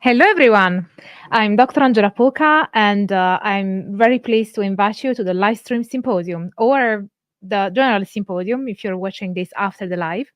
Hello, everyone. I'm Dr. Angela Poca, and I'm very pleased to invite you to the live stream symposium or the general symposium if you're watching this after the live.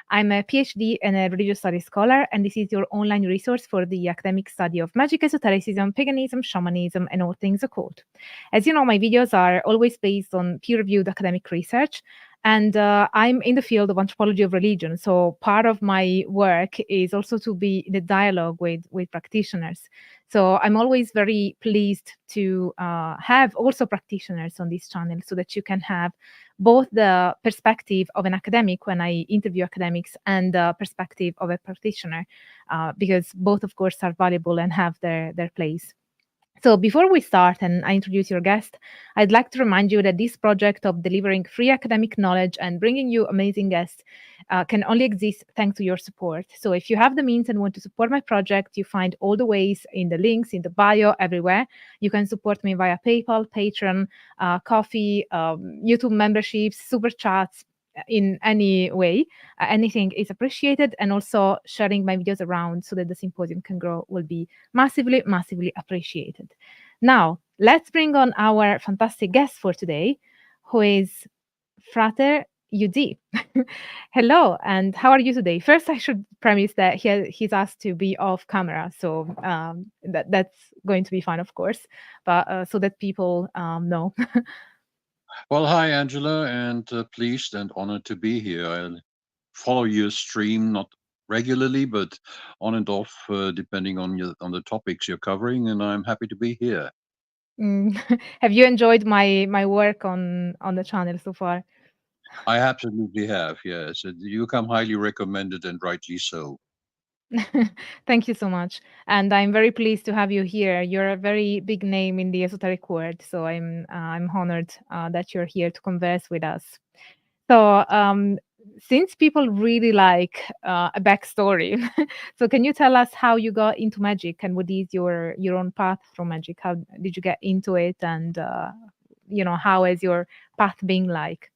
I'm a PhD and a religious studies scholar, and this is your online resource for the academic study of magic, esotericism, paganism, shamanism, and all things occult. As you know, my videos are always based on peer-reviewed academic research, and I'm in the field of anthropology of religion. So part of my work is also to be in a dialogue with practitioners. So I'm always very pleased to have also practitioners on this channel so that you can have both the perspective of an academic when I interview academics and the perspective of a practitioner, because both, of course, are valuable and have their place. So before we start and I introduce your guest, I'd like to remind you that this project of delivering free academic knowledge and bringing you amazing guests can only exist thanks to your support. So if you have the means and want to support my project, you find all the ways in the links, in the bio, everywhere. You can support me via PayPal, Patreon, Coffee, YouTube memberships, super chats, in any way. Anything is appreciated, and also sharing my videos around so that the symposium can grow will be massively, massively appreciated. Now, let's bring on our fantastic guest for today, who is Frater UD. Hello, and how are you today? First, I should premise that he's asked to be off camera, so that's going to be fine, of course, but so that people know. Well, hi, Angela, and pleased and honored to be here. I follow your stream, not regularly, but on and off, depending on the topics you're covering, and I'm happy to be here. Mm. Have you enjoyed my work on the channel so far? I absolutely have, yes. You come highly recommended, and rightly so. Thank you so much. And I'm very pleased to have you here. You're a very big name in the esoteric world, so I'm honored that you're here to converse with us. So, since people really like a backstory, so can you tell us how you got into magic and what is your own path from magic? How did you get into it, and how is your path being like?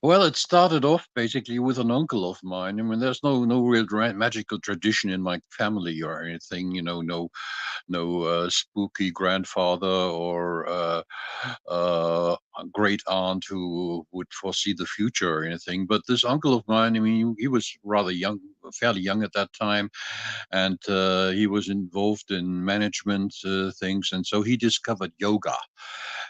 Well, it started off basically with an uncle of mine. I mean, there's no real magical tradition in my family or anything. No spooky grandfather or a great aunt who would foresee the future or anything. But this uncle of mine, I mean, he was rather young, fairly young at that time, and he was involved in management things, and so he discovered yoga.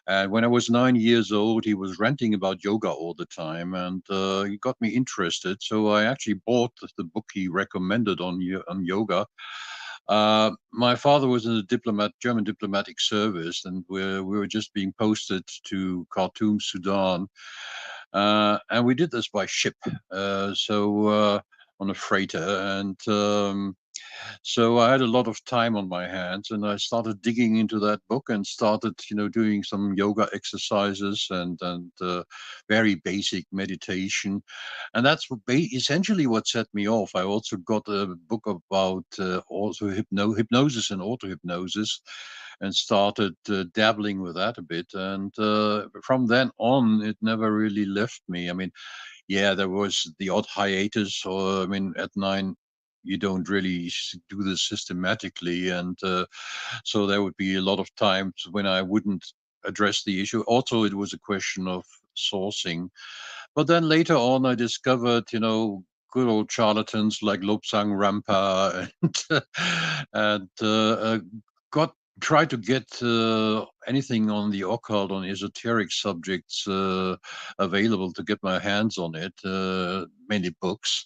And when I was 9 years old, he was ranting about yoga all the time, and he got me interested. So I actually bought the book he recommended on yoga. My father was in the German diplomatic service, and we were just being posted to Khartoum, Sudan, and we did this by ship. On a freighter, and so I had a lot of time on my hands, and I started digging into that book and started, doing some yoga exercises and very basic meditation, and that's essentially what set me off. I also got a book about also hypnosis and auto hypnosis, and started dabbling with that a bit, and from then on, it never really left me. I mean, yeah, there was the odd hiatus, or I mean, at 9 you don't really do this systematically, and so there would be a lot of times when I wouldn't address the issue. Also, it was a question of sourcing. But then later on, I discovered, good old charlatans like Lobsang Rampa and and got tried to get anything on the occult, on esoteric subjects available to get my hands on it, mainly books,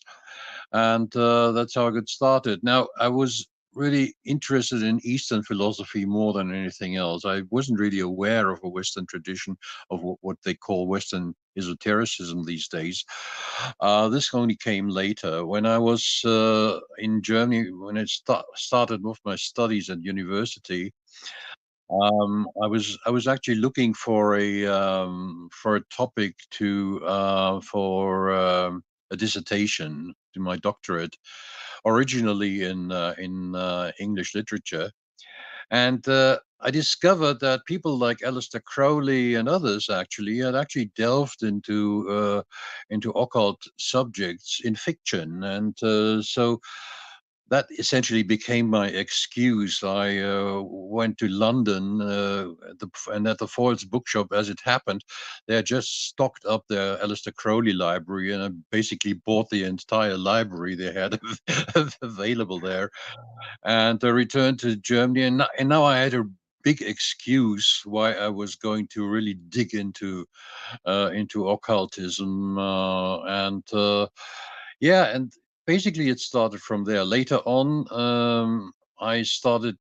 and that's how I got started. Now, I was really interested in Eastern philosophy more than anything else. I wasn't really aware of a Western tradition of what they call Western esotericism these days. This only came later when I was in Germany, when I started with my studies at university. I was actually looking for a topic to for a dissertation to my doctorate, originally in English literature, and I discovered that people like Aleister Crowley and others had actually delved into occult subjects in fiction, and so that essentially became my excuse. I went to London, and at the Ford's bookshop, as it happened, they had just stocked up their Aleister Crowley library, and I basically bought the entire library they had available there. And I returned to Germany, and now I had a big excuse why I was going to really dig into occultism, and basically it started from there. Later on, I started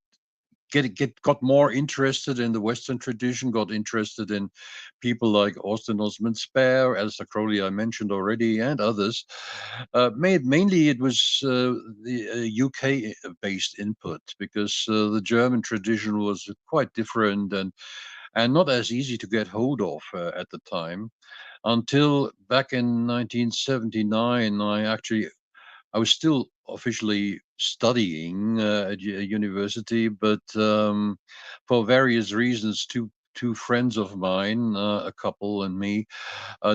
got more interested in the Western tradition, got interested in people like Austin Osman Spare, Aleister Crowley I mentioned already, and others. Mainly it was the UK-based input, because the German tradition was quite different and not as easy to get hold of at the time. Until back in 1979, I was still officially studying at university, but for various reasons, two friends of mine, a couple and me,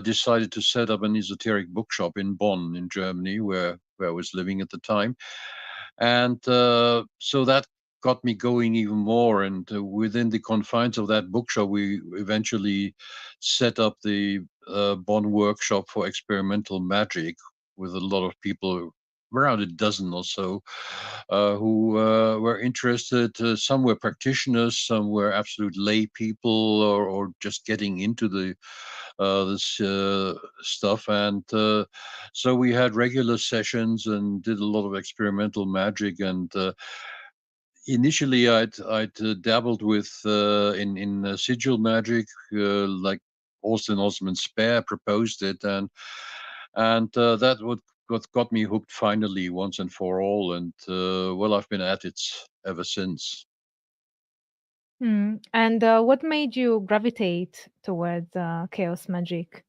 decided to set up an esoteric bookshop in Bonn, in Germany, where I was living at the time. And so that got me going even more. And within the confines of that bookshop, we eventually set up the Bonn Workshop for Experimental Magic, with a lot of people, around a dozen or so, who were interested. Some were practitioners, some were absolute lay people, or just getting into this stuff. And so we had regular sessions and did a lot of experimental magic. And initially, I'd dabbled with in Sigil magic, like Austin Osman Spare proposed it, and that what got me hooked finally, once and for all. And well, I've been at it ever since. And what made you gravitate towards chaos magic?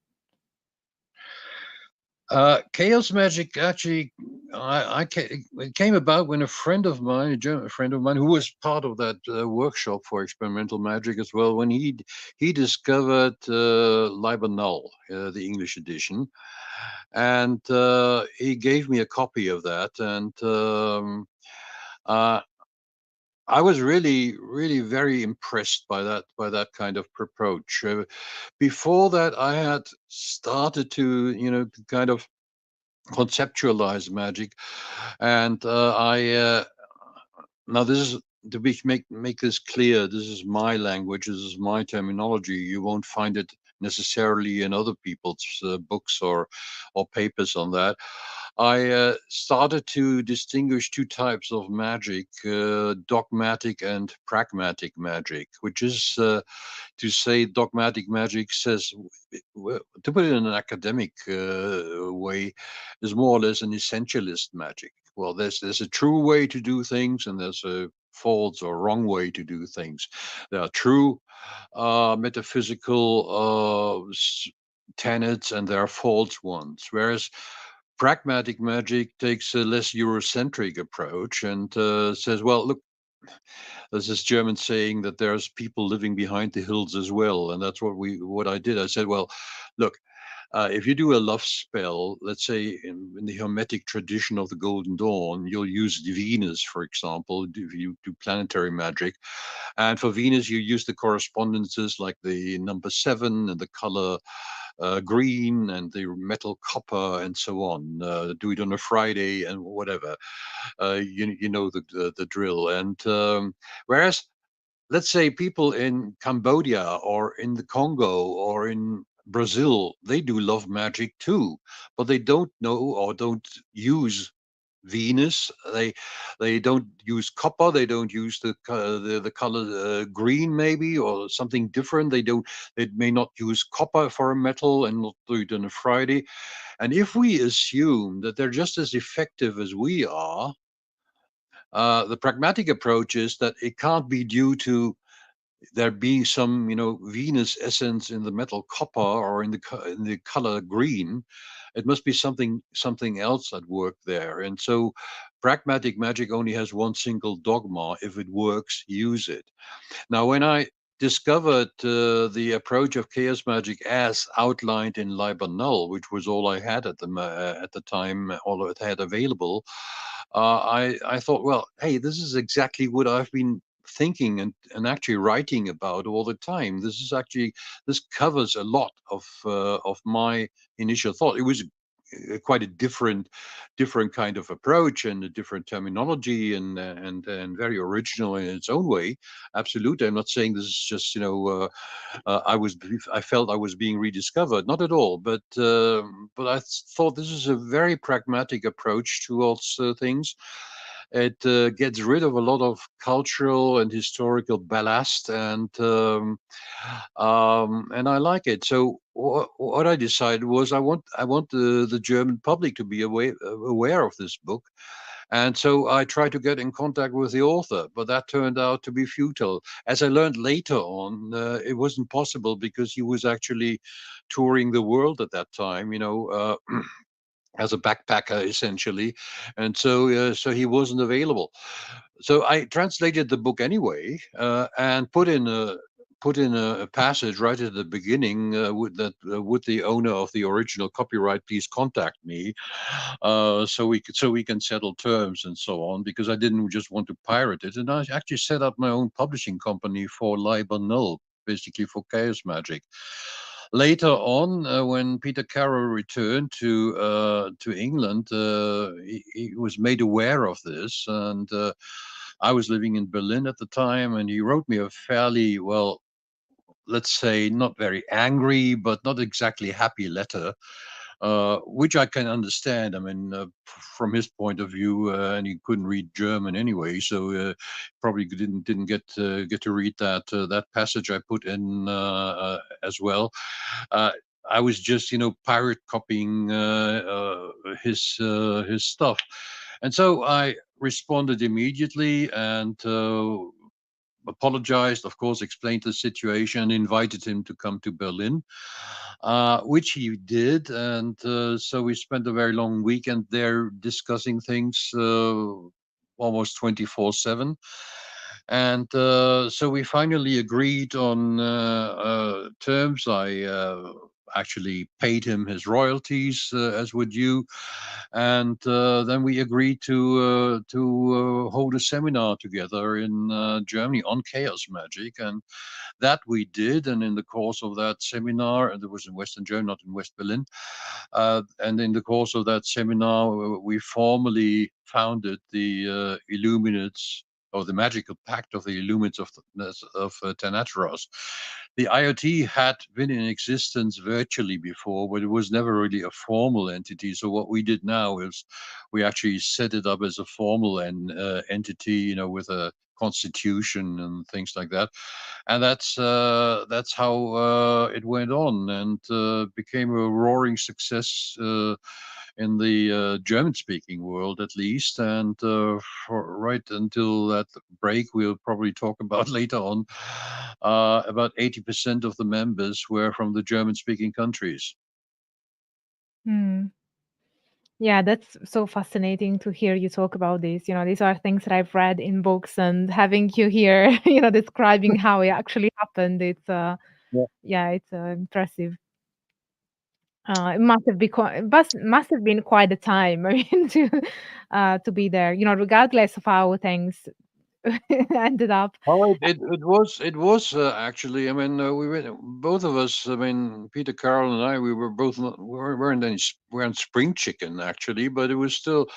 Chaos magic, actually, it came about when a friend of mine, a German friend of mine, who was part of that workshop for experimental magic as well, when he discovered Liber Null, the English edition, and he gave me a copy of that. And I was really, really very impressed by that kind of approach. Before that, I had started to kind of conceptualize magic, and I now this is to make this clear. This is my language. This is my terminology. You won't find it necessarily in other people's books or papers on that. I started to distinguish two types of magic: dogmatic and pragmatic magic, which is to say dogmatic magic says, to put it in an academic way, is more or less an essentialist magic. Well, there's a true way to do things, and there's a false or wrong way to do things. There are true metaphysical tenets, and there are false ones. Whereas pragmatic magic takes a less Eurocentric approach and says, well, look, there's this German saying that there's people living behind the hills as well. And that's what I did. I said, well, look, if you do a love spell, let's say in the Hermetic tradition of the Golden Dawn, you'll use Venus, for example, if you do planetary magic. And for Venus, you use the correspondences like the number 7 and the color green and the metal copper and so on. Do it on a Friday and whatever. You know the drill. And whereas, let's say, people in Cambodia or in the Congo or in Brazil, they do love magic too, but they don't know or don't use Venus. They don't use copper. They don't use the color green, maybe, or something different. They may not use copper for a metal and not do it on a Friday. And if we assume that they're just as effective as we are, the pragmatic approach is that it can't be due to there being some Venus essence in the metal copper or in the color green. It must be something else at work there. And so pragmatic magic only has one single dogma: if it works, use it. Now, when I discovered the approach of chaos magic as outlined in Liber Null, which was all I had at the time, all I had available, I thought, well, hey, this is exactly what I've been thinking and actually writing about all the time. This covers a lot of my initial thought. It was quite a different kind of approach and a different terminology and very original in its own way. Absolutely, I'm not saying this is just I felt I was being rediscovered, not at all. But I thought this is a very pragmatic approach towards things. It gets rid of a lot of cultural and historical ballast, and I like it. So what I decided was I want the German public to be aware of this book. And so I tried to get in contact with the author, but that turned out to be futile. As I learned later on, it wasn't possible because he was actually touring the world at that time, as a backpacker essentially, and so he wasn't available. So I translated the book anyway, and put in a passage right at the beginning, would the owner of the original copyright please contact me, so we can settle terms and so on, because I didn't just want to pirate it. And I actually set up my own publishing company for Liber Null, basically for chaos magic. Later on, when Peter Carroll returned to England, he was made aware of this, and I was living in Berlin at the time, and he wrote me a fairly, well, let's say, not very angry, but not exactly happy letter, which I can understand. I mean, from his point of view, and he couldn't read German anyway, so probably didn't get to read that passage I put in as well. I was just, pirate copying his stuff, and so I responded immediately and apologized, of course, explained the situation, invited him to come to Berlin, which he did. And so we spent a very long weekend there discussing things almost 24/7. And so we finally agreed on terms. I actually paid him his royalties, as would you, and then we agreed to hold a seminar together in Germany on chaos magic, and that we did. And in the course of that seminar, and it was in Western Germany, not in West Berlin, and in the course of that seminar, we formally founded the Illuminates, or the Magical Pact of the Illuminates of Thanateros. The IoT had been in existence virtually before, but it was never really a formal entity. So what we did now is we actually set it up as a formal entity, with a constitution and things like that. And that's how it went on, and became a roaring success in the German-speaking world, at least. And for right until that break, we'll probably talk about later on, about 80% of the members were from the German-speaking countries. Hmm. Yeah, that's so fascinating to hear you talk about this. These are things that I've read in books, and having you here, describing how it actually happened. It's Yeah. yeah, it's impressive. It must have been quite a time. I mean, to be there. Regardless of how things ended up. Oh, it was actually. I mean, we were both of us. I mean, Peter Carroll and I. We were both not, we weren't spring chicken actually, but it was still.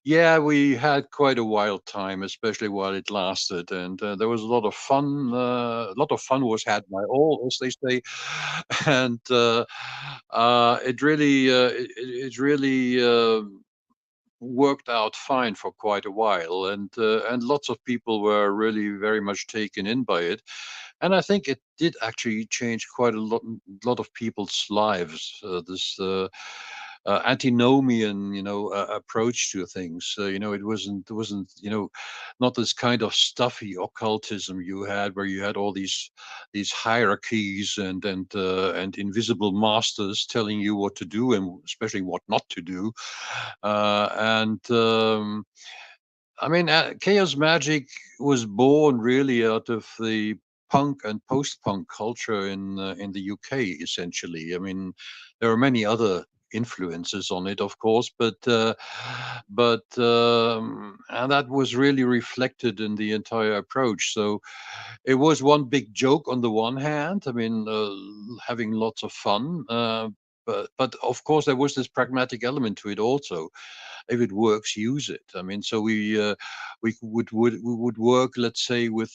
Yeah, we had quite a wild time, especially while it lasted, and there was a lot of fun. A lot of fun was had by all, as they say, and it really. Worked out fine for quite a while, and lots of people were really very much taken in by it, and I think it did actually change quite a lot of people's lives. This antinomian, approach to things. It wasn't not this kind of stuffy occultism you had, where you had all these hierarchies and invisible masters telling you what to do and especially what not to do. And I mean, chaos magic was born really out of the punk and post-punk culture in the UK, essentially. I mean, there are many other influences on it, of course, but and that was really reflected in the entire approach. So it was one big joke on the one hand. I mean, having lots of fun. But of course, there was this pragmatic element to it also. If it works, use it. I mean, so we would work, let's say, with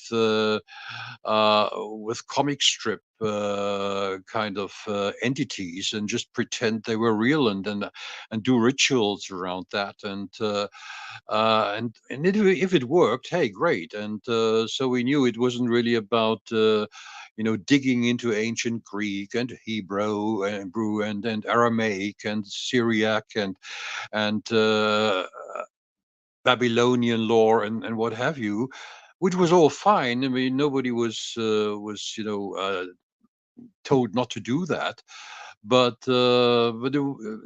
comic strip kind of entities, and just pretend they were real, and do rituals around that, and if it worked, hey, great. And so we knew it wasn't really about digging into ancient Greek and Hebrew and Aramaic and Syriac and Babylonian lore and what have you, which was all fine. I mean, nobody was told not to do that, but a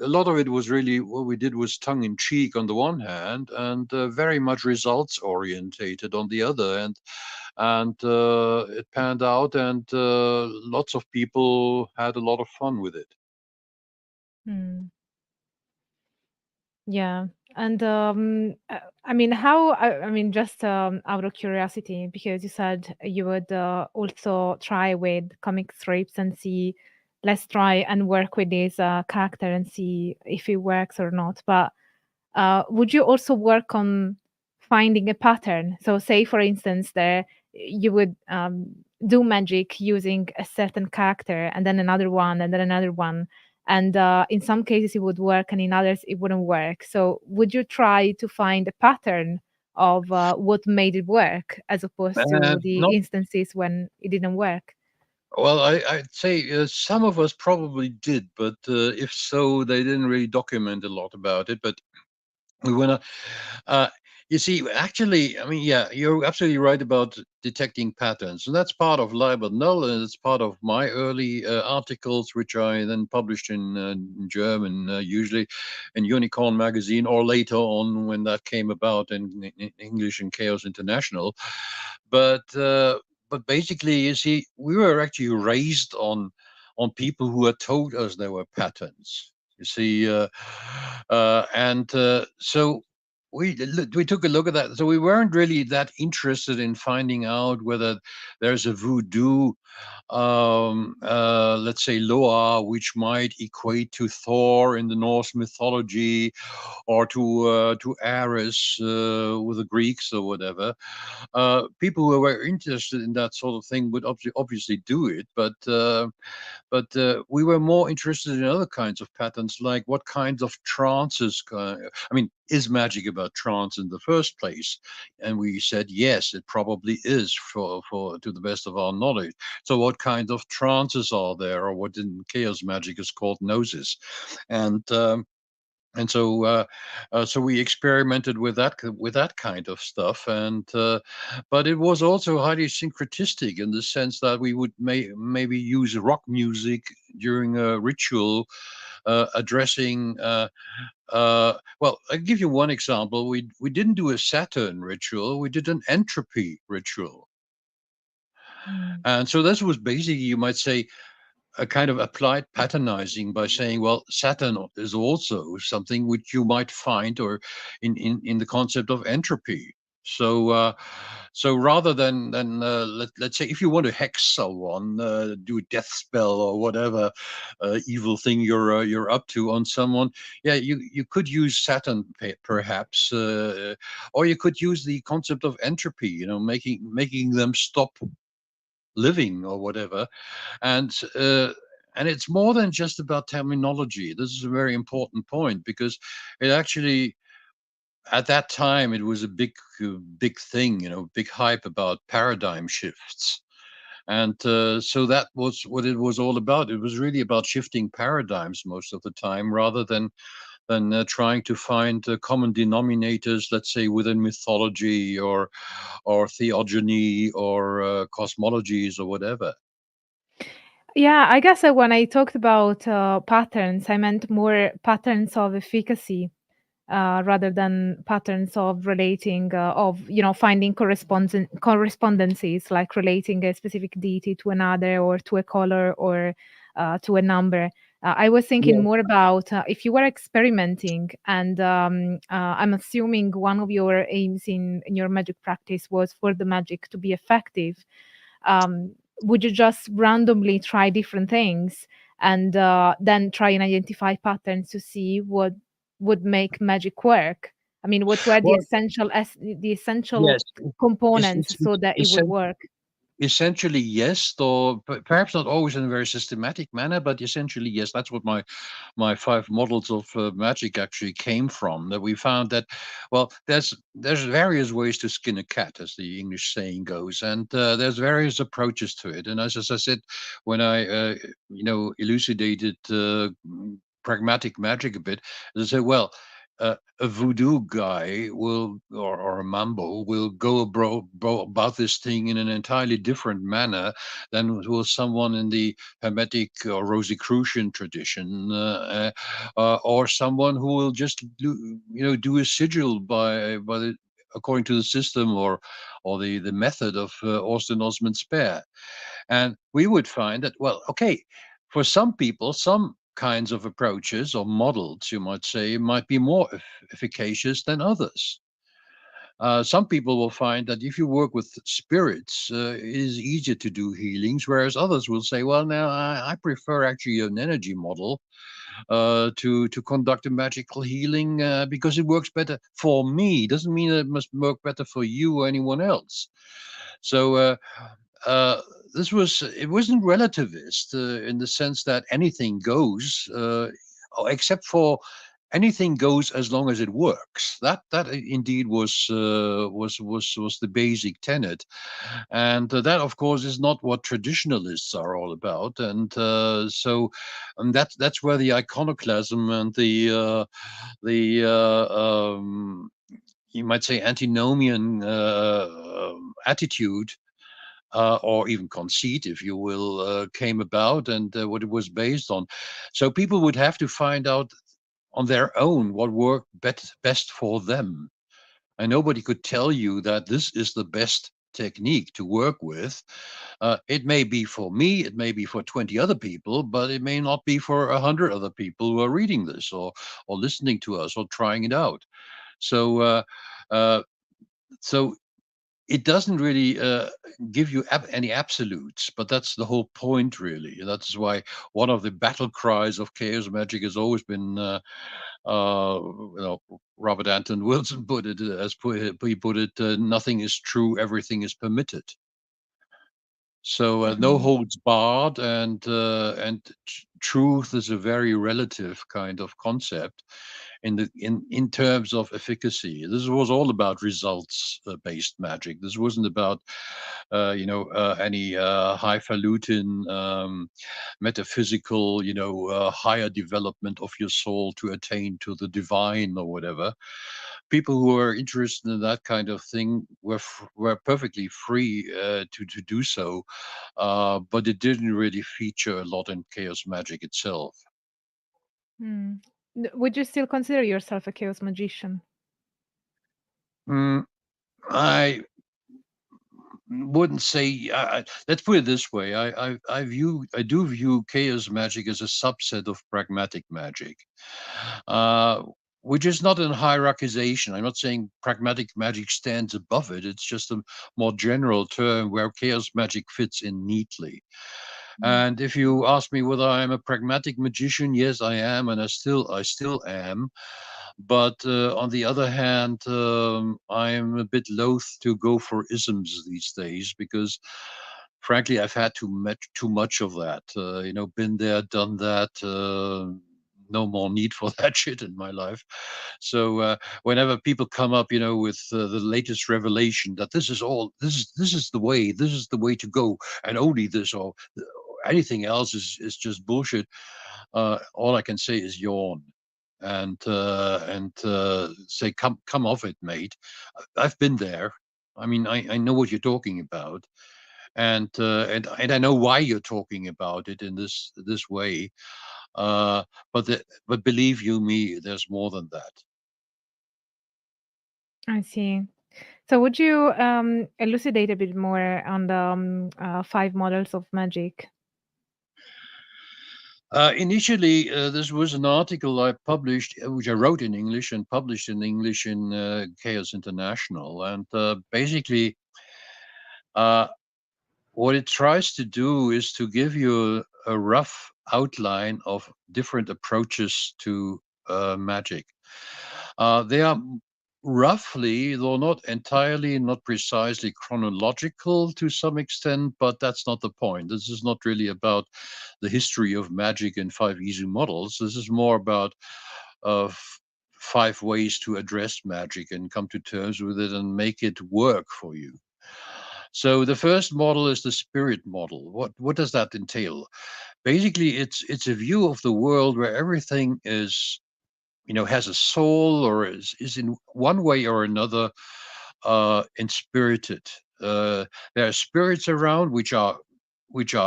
lot of it was really, what we did was tongue in cheek on the one hand, and very much results orientated on the other, and it panned out, and lots of people had a lot of fun with it. Yeah. And I mean, how, I mean, just out of curiosity, because you said you would also try with comic strips and see, let's try and work with this character and see if it works or not. But would you also work on finding a pattern? So say, for instance, there you would do magic using a certain character, and then another one, and then another one. And in some cases it would work, and in others it wouldn't work. So would you try to find a pattern of what made it work, as opposed to the Not instances when it didn't work? Well, I'd say some of us probably did, but if so, they didn't really document a lot about it. But we want to, you see, actually, I mean, yeah, you're absolutely right about detecting patterns. And that's part of Liber Null, and it's part of my early articles, which I then published in German, usually in Unicorn magazine, or later on when that came about in English in Chaos International. But basically, you see, we were actually raised on people who had told us there were patterns. You see, so we took a look at that. So we weren't really that interested in finding out whether there's a voodoo, let's say, Loa, which might equate to Thor in the Norse mythology, or to Ares with the Greeks or whatever. People who were interested in that sort of thing would obviously do it, but we were more interested in other kinds of patterns, like what kinds of trances. I mean, is magic about trance in the first place? And we said yes, it probably is, for to the best of our knowledge. So what kinds of trances are there, or what in chaos magic is called gnosis? And so we experimented with that kind of stuff, and but it was also highly syncretistic, in the sense that we would maybe use rock music during a ritual, addressing. Well, I'll give you one example. We didn't do a Saturn ritual. We did an entropy ritual, and so this was basically, you might say, a kind of applied patternizing, by saying, well, Saturn is also something which you might find, or in the concept of entropy. So so rather than let's say, if you want to hex someone, do a death spell or whatever evil thing you're up to on someone, yeah, you could use Saturn perhaps, or you could use the concept of entropy, making them stop living or whatever. And it's more than just about terminology. This is a very important point, because it actually, at that time, it was a big thing, big hype about paradigm shifts. And so that was what it was all about. It was really about shifting paradigms most of the time, rather than trying to find common denominators, let's say, within mythology or theogony or cosmologies or whatever. Yeah, I guess when I talked about patterns, I meant more patterns of efficacy, rather than patterns of relating, finding correspondences, like relating a specific deity to another, or to a color, or to a number. I was thinking Yeah. more about if you were experimenting, and I'm assuming one of your aims in your magic practice was for the magic to be effective. Would you just randomly try different things and then try and identify patterns to see what would make magic work? I mean, what were the Well, essential yes, it's, components it's, so it's that it would essen- work? essentially yes, though perhaps not always in a very systematic manner, but essentially yes. That's what my 5 models of magic actually came from. That we found that, well, there's various ways to skin a cat, as the English saying goes, and there's various approaches to it. And as I said, when I elucidated pragmatic magic a bit, they say, well, a voodoo guy will, or a mambo will go about this thing in an entirely different manner than will someone in the Hermetic or Rosicrucian tradition, or someone who will just do a sigil according to the system or the method of Austin Osman Spare. And we would find that, well, okay, for some people, some kinds of approaches or models, you might say, might be more efficacious than others. Some people will find that if you work with spirits, it is easier to do healings, whereas others will say, well, now I prefer actually an energy model to conduct a magical healing because it works better for me. Doesn't mean that it must work better for you or anyone else. So it wasn't relativist in the sense that anything goes, except for anything goes as long as it works. That indeed was the basic tenet, and that of course is not what traditionalists are all about. And that's where the iconoclasm and the you might say antinomian attitude, or even conceit, if you will, came about, and what it was based on. So people would have to find out on their own what worked best for them. And nobody could tell you that this is the best technique to work with. It may be for me, it may be for 20 other people, but it may not be for 100 other people who are reading this or listening to us or trying it out. So, uh, so it doesn't really give you any absolutes, but that's the whole point, really. That's why one of the battle cries of chaos magic has always been, Robert Anton Wilson put it, he put it, nothing is true, everything is permitted. So no holds barred, and truth is a very relative kind of concept in terms of efficacy. This was all about results based magic. This wasn't about any highfalutin metaphysical higher development of your soul to attain to the divine or whatever. People who are interested in that kind of thing were perfectly free to do so, but it didn't really feature a lot in chaos magic itself. Would you still consider yourself a chaos magician? I wouldn't say. Let's put it this way: I do view chaos magic as a subset of pragmatic magic, which is not in hierarchization. I'm not saying pragmatic magic stands above it. It's just a more general term where chaos magic fits in neatly. And if you ask me whether I'm a pragmatic magician, yes, I am, and I still am. But on the other hand, I'm a bit loath to go for isms these days because, frankly, I've had too much of that. Been there, done that. No more need for that shit in my life. So whenever people come up, with the latest revelation that this is the way to go, and only this or anything else is just bullshit. All I can say is yawn and say, come off it, mate. I've been there. I mean, I know what you're talking about, and I know why you're talking about it in this way. But believe you me, there's more than that. I see. So would you elucidate a bit more on the 5 models of magic? Initially, this was an article I published, which I wrote in English and published in English in Chaos International. And basically, what it tries to do is to give you a rough outline of different approaches to magic. They are roughly, though not entirely, not precisely chronological to some extent, but that's not the point. This is not really about the history of magic in 5 easy models. This is more about 5 ways to address magic and come to terms with it and make it work for you. So the first model is the spirit model. What does that entail? Basically, it's a view of the world where everything is, has a soul, or is in one way or another inspirited. There are spirits around which are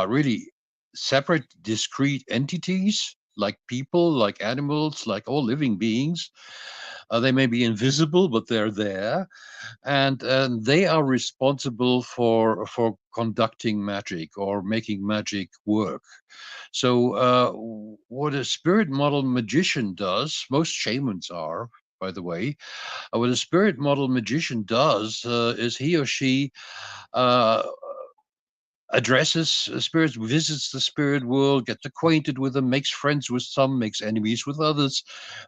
really separate, discrete entities, like people, like animals, like all living beings. They may be invisible, but they're there, and they are responsible for conducting magic or making magic work. So what a spirit model magician does, most shamans are, by the way, what a spirit model magician does is he or she uh, addresses spirits, visits the spirit world, gets acquainted with them, makes friends with some, makes enemies with others,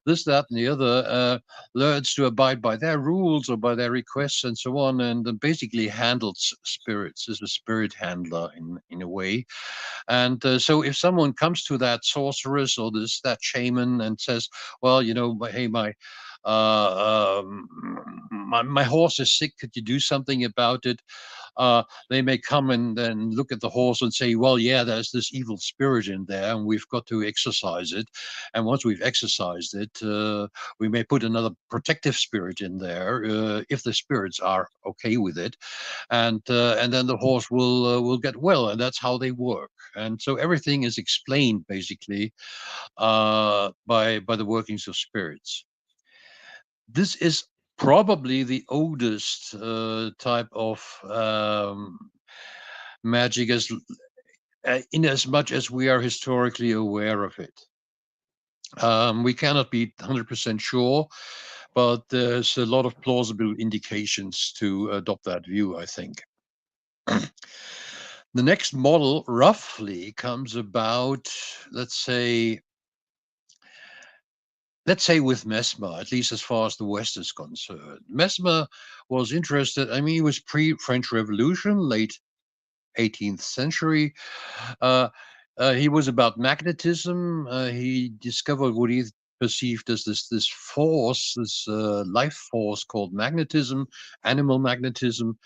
this, that, and the other, learns to abide by their rules or by their requests and so on, and basically handles spirits, is a spirit handler in a way. And so if someone comes to that sorceress or that shaman and says, well, hey, my horse is sick, could you do something about it? They may come and then look at the horse and say, well, yeah, there's this evil spirit in there and we've got to exorcise it. And once we've exorcised it, we may put another protective spirit in there if the spirits are okay with it. And then the horse will get well. And that's how they work. And so everything is explained basically by the workings of spirits. This is probably the oldest type of magic, in as much as we are historically aware of it. We cannot be 100% sure, but there's a lot of plausible indications to adopt that view, I think. The next model roughly comes about, let's say with Mesmer, at least as far as the West is concerned. Mesmer was interested, he was pre-French Revolution, late 18th century. He was about magnetism. He discovered what he perceived as this force, this life force called magnetism, animal magnetism.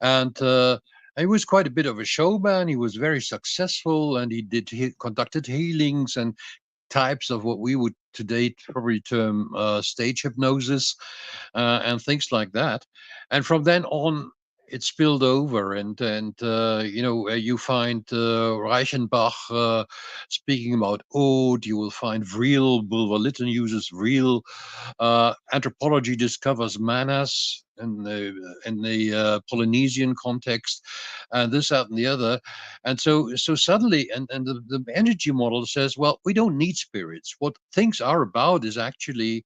And he was quite a bit of a showman. He was very successful, and he conducted healings and types of what we would today probably term stage hypnosis and things like that. And from then on, it spilled over, and you find Reichenbach speaking about Ode. You will find Vril, Bulwer-Lytton uses Vril. Anthropology discovers Manas in the Polynesian context, and this, that, and the other. And so suddenly, and the energy model says, well, we don't need spirits. What things are about is actually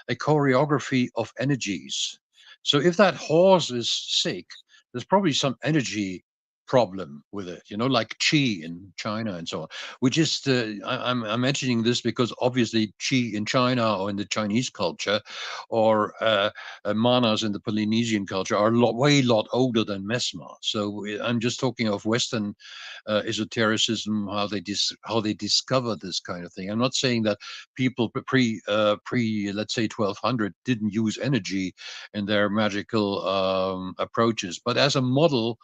a choreography of energies. So if that horse is sick, there's probably some energy problem with it, like qi in China and so on, which is I'm mentioning this because obviously qi in China or in the Chinese culture or manas in the Polynesian culture are way older than Mesmer. So I'm just talking of Western esotericism, how they discovered this kind of thing. I'm not saying that people pre let's say 1200 didn't use energy in their magical approaches, but as a model,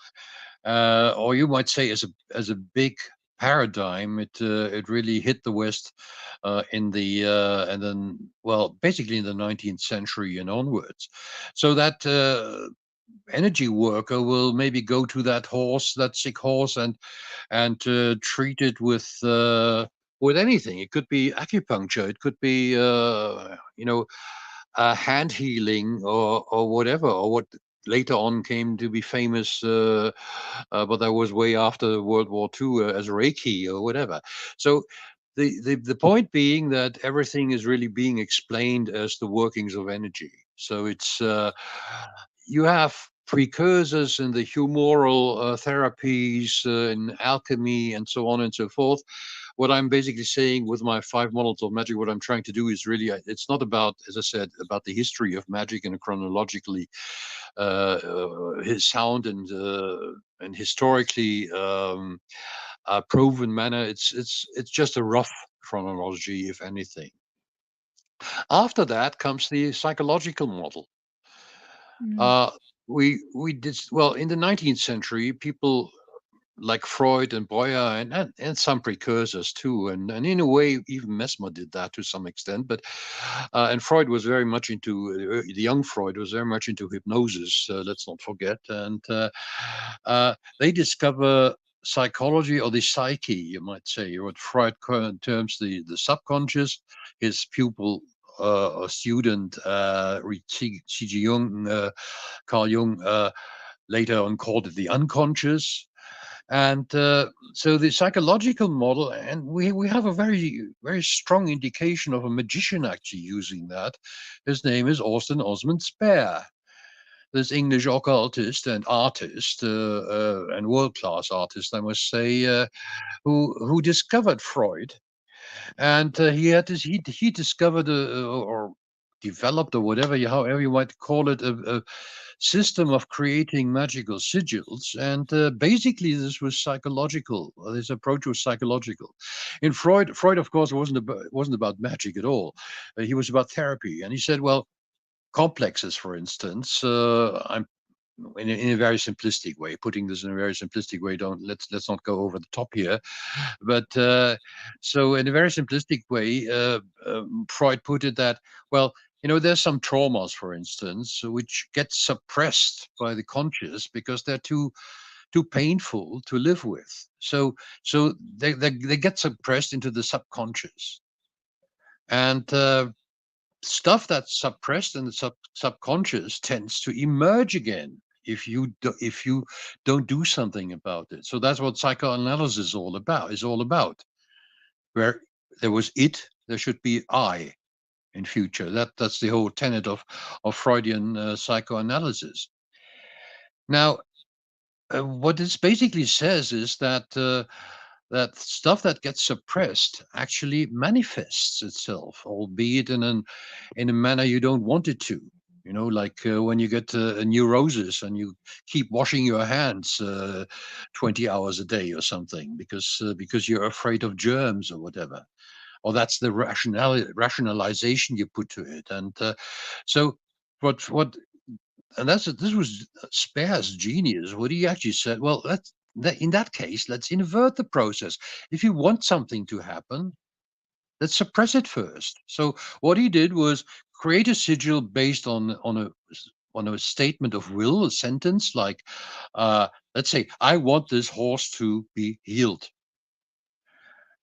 or you might say as a big paradigm, it really hit the West in the and then, well, basically in the 19th century and onwards. So that energy worker will maybe go to that sick horse, and treat it with anything. It could be acupuncture, it could be hand healing, or whatever, or what later on came to be famous, but that was way after World War II, as Reiki or whatever. So the point being that everything is really being explained as the workings of energy. So it's you have precursors in the humoral therapies, in alchemy, and so on and so forth. What I'm basically saying with my 5 models of magic, what I'm trying to do is really, it's not about, as I said, about the history of magic in a chronologically sound and historically proven manner. It's just a rough chronology, if anything. After that comes the psychological model. We did well in the 19th century. People like Freud and Breuer and some precursors too, and in a way even Mesmer did that to some extent. But and Freud was very much into the young Freud was very much into hypnosis. Let's not forget, and they discover psychology, or the psyche, you might say, what Freud terms the subconscious. His pupil or student C.G. Jung, Carl Jung, later on called it the unconscious. And so the psychological model, and we have a very, very strong indication of a magician actually using that. His name is Austin Osman Spare, this English occultist and artist, and world-class artist, I must say, who discovered Freud. And he discovered or developed, or whatever, however you might call it, a system of creating magical sigils. And basically this was psychological. This approach was psychological. In Freud, of course, wasn't about magic at all. He was about therapy. And he said, well, complexes, for instance, I'm in a very simplistic way, putting this in a very simplistic way. Let's not go over the top here, but so in a very simplistic way, Freud put it that, well, there's some traumas, for instance, which get suppressed by the conscious because they're too painful to live with. So they get suppressed into the subconscious, and stuff that's suppressed in the subconscious tends to emerge again if you don't do something about it. So that's what psychoanalysis is all about. Where there was it, there should be I in future. That's the whole tenet of Freudian psychoanalysis. Now, what this basically says is that that stuff that gets suppressed actually manifests itself, albeit in a manner you don't want it to. Like when you get a neurosis and you keep washing your hands 20 hours a day or something because you're afraid of germs or whatever, or that's the rationalization you put to it. And so what and this was Spare's genius. What he actually said, well, in that case, let's invert the process. If you want something to happen, let's suppress it first. So what he did was create a sigil based on a statement of will, a sentence like, let's say, I want this horse to be healed.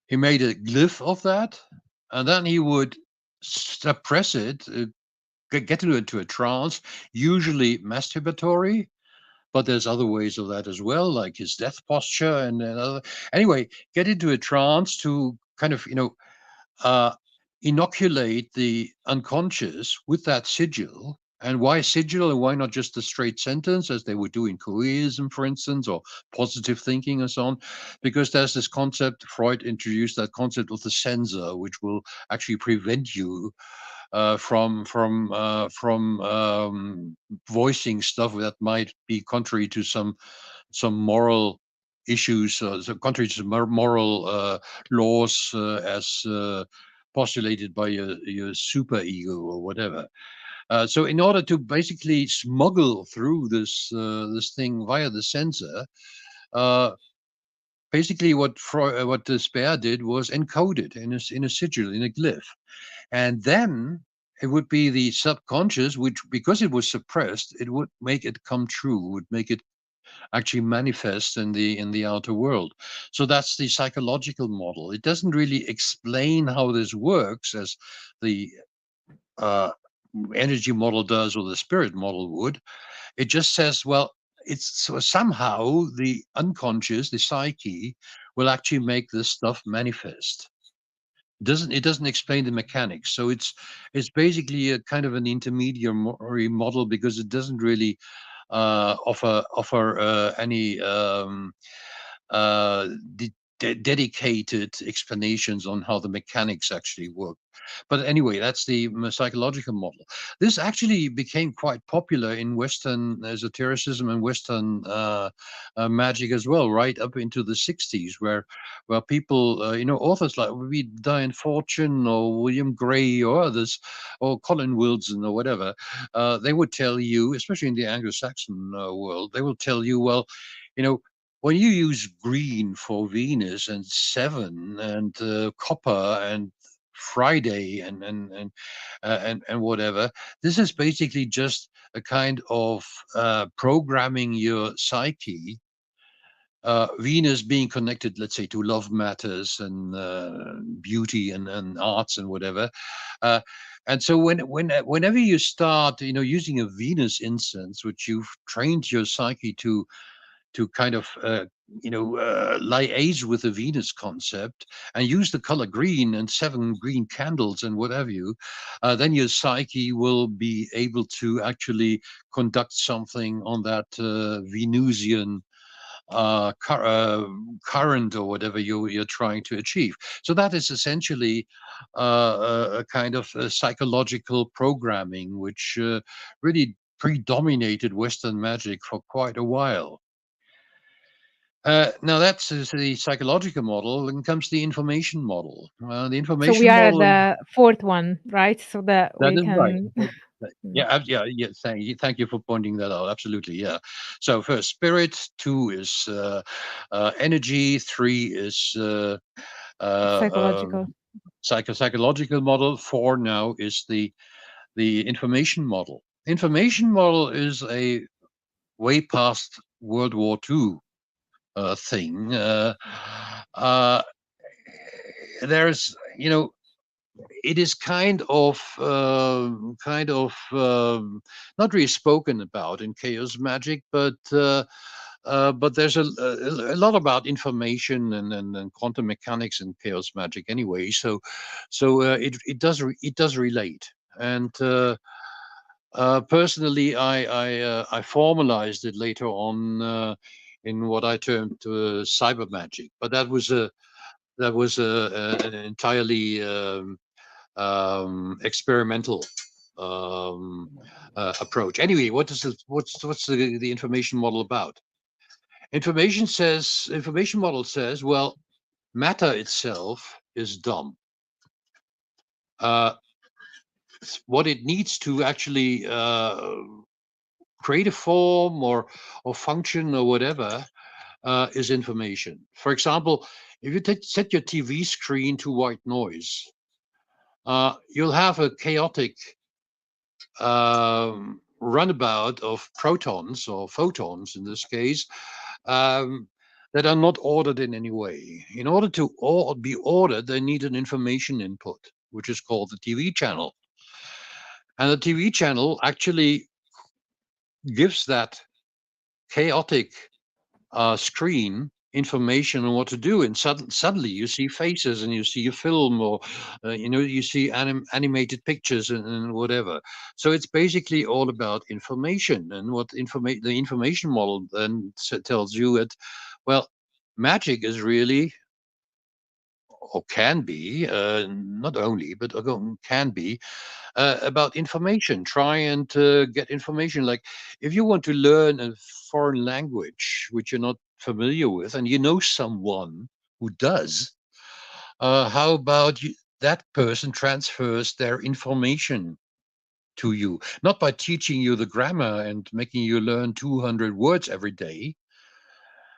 He made a glyph of that, and then he would suppress it, get into a trance, usually masturbatory, but there's other ways of that as well, like his death posture and other. Anyway, get into a trance to kind of, inoculate the unconscious with that sigil. And why sigil, and why not just a straight sentence as they would do in Coheism, for instance, or positive thinking and so on? Because there's this concept, Freud introduced that concept of the censor, which will actually prevent you from voicing stuff that might be contrary to some moral issues, so contrary to moral laws as postulated by your super ego or whatever. So in order to basically smuggle through this thing via the censor, basically what Spare did was encode it in a sigil, in a glyph. And then it would be the subconscious, which, because it was suppressed, it would make it come true, would make it actually manifest in the outer world. So that's the psychological model. It doesn't really explain how this works as the energy model does, or the spirit model would. It just says, well, it's somehow the unconscious, the psyche, will actually make this stuff manifest. It doesn't explain the mechanics. So it's basically a kind of an intermediary model, because it doesn't really offer any dedicated explanations on how the mechanics actually work. But anyway, that's the psychological model. This actually became quite popular in Western esotericism and Western magic as well, right up into the 60s, where people, authors like Diane Fortune or William Gray or others, or Colin Wilson or whatever, they would tell you, especially in the Anglo-Saxon world, they will tell you, well, when you use green for Venus and 7 and copper and Friday and whatever, this is basically just a kind of programming your psyche. Venus being connected, let's say, to love matters and beauty and arts and whatever. And so whenever you start, using a Venus incense, which you've trained your psyche to kind of liaise with the Venus concept, and use the color green and 7 green candles and whatever then your psyche will be able to actually conduct something on that Venusian current or whatever you're trying to achieve. So that is essentially a kind of psychological programming, which really predominated Western magic for quite a while. Now that's the psychological model, and comes the information model. The information So we are model, at the fourth one, right? So that that we is right. can. Yeah. Thank you for pointing that out. Absolutely, yeah. So first, spirit. 2 is energy. 3 is Psychological. psychological model. 4 now is the information model. Information model is a way past World War II thing. There's, it is kind of not really spoken about in chaos magic, but there's a lot about information and quantum mechanics in chaos magic anyway. So it does relate. And personally, I formalized it later on in what I termed cyber magic, but that was an entirely experimental approach. Anyway, what's the information model about? Information model says, well, matter itself is dumb. What it needs to actually create a form or function or whatever is information. For example, if you set your TV screen to white noise, you'll have a chaotic runabout of protons or photons in this case that are not ordered in any way. In order to be ordered, they need an information input, which is called the TV channel. And the TV channel actually gives that chaotic screen information on what to do, and suddenly you see faces and you see a film, or you see animated pictures and whatever. So it's basically all about information, and what the information model then tells you that, well, magic is really, or can be, not only, but can be about information. Try and get information. Like if you want to learn a foreign language which you're not familiar with, and you know someone who does, how about that person transfers their information to you, not by teaching you the grammar and making you learn 200 words every day,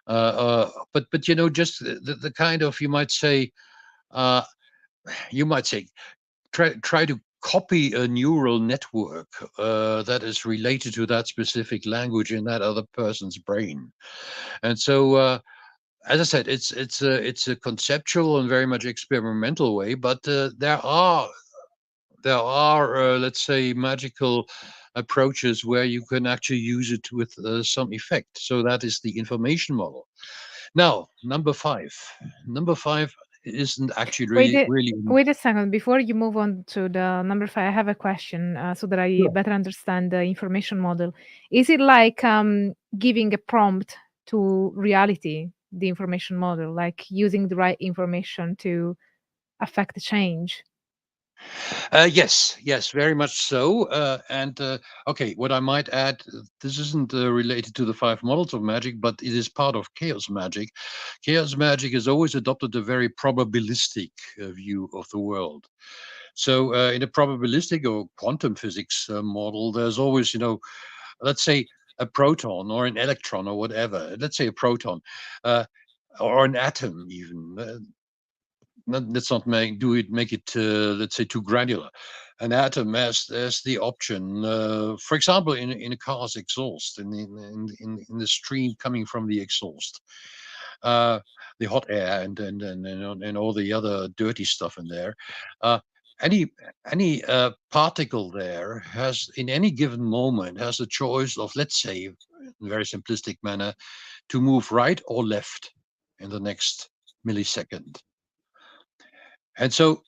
but just the kind of, you might say, try to copy a neural network that is related to that specific language in that other person's brain. And so, as I said, it's a conceptual and very much experimental way, but there are let's say, magical approaches where you can actually use it with some effect. So that is the information model. Now, number five isn't actually really. Wait a second. Before you move on to the number 5, I have a question so that I better understand the information model. Is it like giving a prompt to reality, the information model, like using the right information to affect the change? Yes, very much so. Okay, what I might add, this isn't related to the 5 models of magic, but it is part of chaos magic. Chaos magic has always adopted a very probabilistic view of the world. So in a probabilistic or quantum physics model, there's always, let's say a proton or an electron or whatever. Let's say a proton or an atom even. Let's not make it let's say too granular. An atom has the option, for example, in a car's exhaust, in the stream coming from the exhaust, the hot air and all the other dirty stuff in there. Any particle there has, in any given moment, has the choice of, let's say, in a very simplistic manner, to move right or left in the next millisecond. And so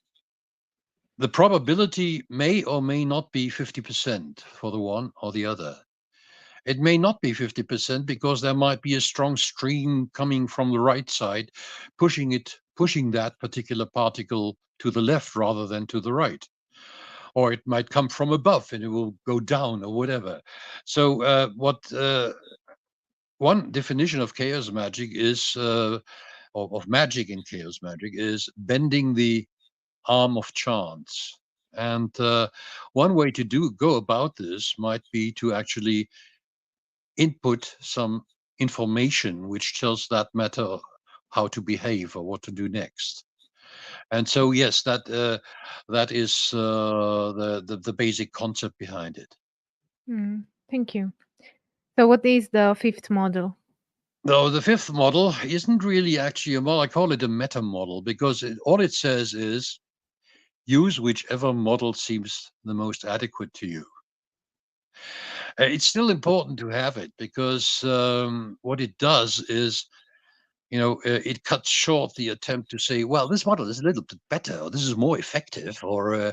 the probability may or may not be 50% for the one or the other. It may not be 50% because there might be a strong stream coming from the right side, pushing that particular particle to the left rather than to the right. Or it might come from above and it will go down or whatever. So one definition of chaos magic is, of magic in chaos magic, is bending the arm of chance. And one way to go about this might be to actually input some information which tells that matter how to behave or what to do next. And so, yes, that is the basic concept behind it. Thank you. So what is the 5th model? No, the 5th model isn't really actually a model. I call it a meta model because all it says is use whichever model seems the most adequate to you. It's still important to have it because what it does is, it cuts short the attempt to say, well, this model is a little bit better, or this is more effective, or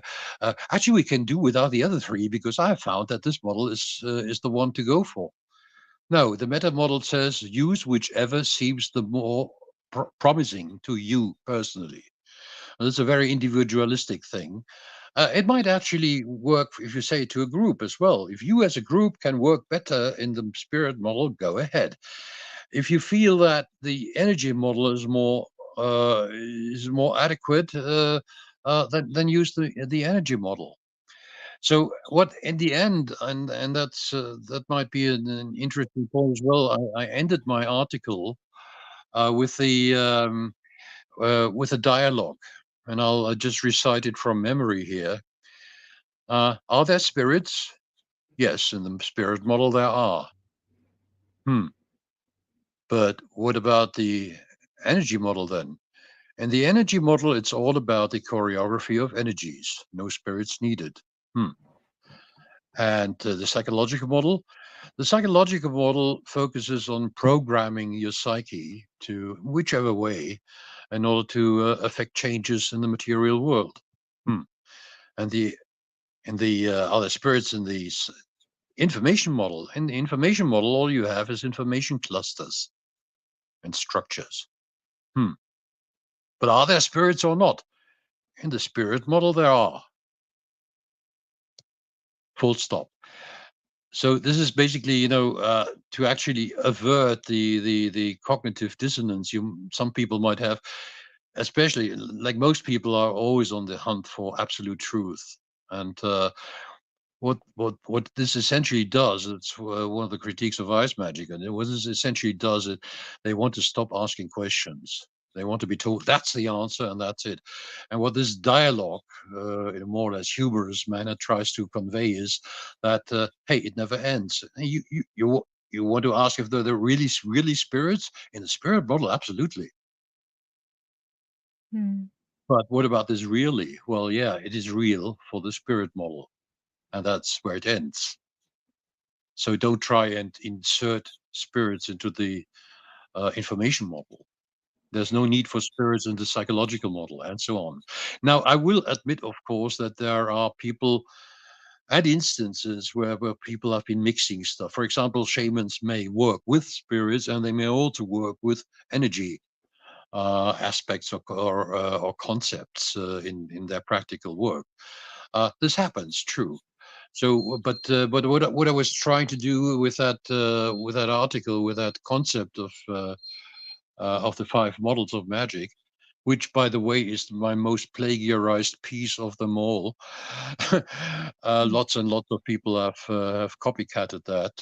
actually we can do without the other 3 because I have found that this model is the one to go for. No, the meta model says use whichever seems the more promising to you personally. And it's a very individualistic thing. It might actually work if you say it to a group as well. If you as a group can work better in the spirit model, go ahead. If you feel that the energy model is more adequate, then use the energy model. So what in the end, and that's that might be an interesting point as well. I ended my article with a dialogue, and I'll just recite it from memory here. Are there spirits? Yes, in the spirit model there are. But what about the energy model then? In the energy model, it's all about the choreography of energies. No spirits needed. And the psychological model? The psychological model focuses on programming your psyche to whichever way in order to affect changes in the material world. And the other spirits in the information model. In the information model, all you have is information clusters and structures. But are there spirits or not? In the spirit model, there are. Full stop. So this is basically, to actually avert the cognitive dissonance some people might have, especially like most people are always on the hunt for absolute truth. And what this essentially does, it's one of the critiques of eismagie, and what this essentially does is they want to stop asking questions. They want to be told that's the answer and that's it. And what this dialogue, in a more or less humorous manner, tries to convey is that hey, it never ends. You want to ask if they're really spirits in the spirit model? Absolutely. But what about this really? Well, yeah, it is real for the spirit model. And that's where it ends. So don't try and insert spirits into the information model. There's no need for spirits in the psychological model, and so on. Now, I will admit, of course, that there are people at instances where people have been mixing stuff. For example, shamans may work with spirits, and they may also work with energy aspects or concepts in their practical work. This happens, true. So, but what I was trying to do with that article, with that concept of the 5 models of magic, which, by the way, is my most plagiarized piece of them all. Lots and lots of people have copycatted that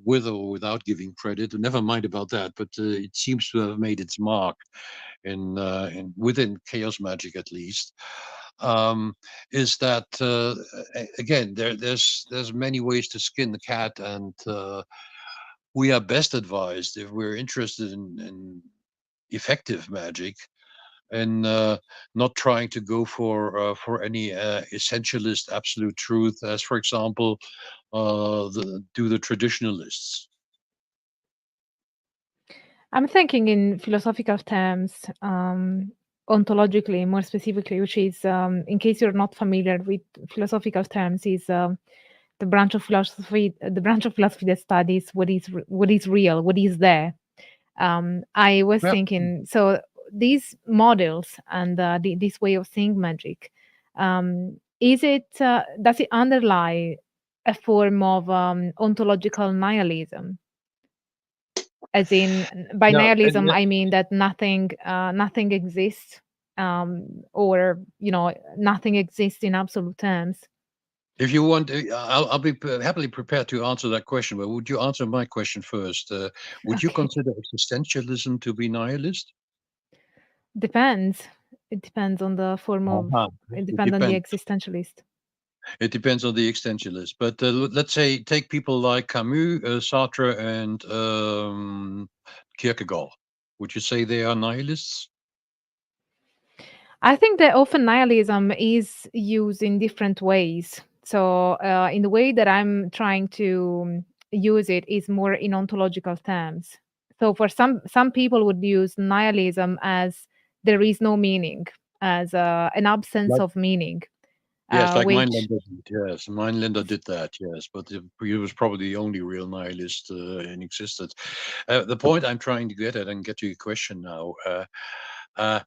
with or without giving credit. Never mind about that, but it seems to have made its mark in within chaos magic, at least. Is that again? There's many ways to skin the cat, and we are best advised, if we're interested in effective magic, and not trying to go for any essentialist absolute truth, as, for example, the traditionalists. I'm thinking in philosophical terms, ontologically, more specifically, which is, in case you're not familiar with philosophical terms, is the branch of philosophy that studies what is real, what is there. I was Yeah. thinking, so these models and this way of seeing magic, does it underlie a form of ontological nihilism? As in, by Yeah, nihilism, I mean that nothing exists, or nothing exists in absolute terms. if you want, I'll be happily prepared to answer that question. But would you answer my question first? Would you Okay, consider existentialism to be nihilist? depends. It depends on the form of. Uh-huh. It It depends on the depends. existentialist. It depends on the existentialist. But let's say take people like Camus, Sartre, and Kierkegaard. Would you say they are nihilists? I think that often nihilism is used in different ways. So, in the way that I'm trying to use it is more in ontological terms. So, for some people would use nihilism as there is no meaning, as an absence Like, of meaning, yes, like which Meinlander did. Yes, Meinlander did that. Yes, but he was probably the only real nihilist in existence. The point I'm trying to get at, and get to your question now. Uh,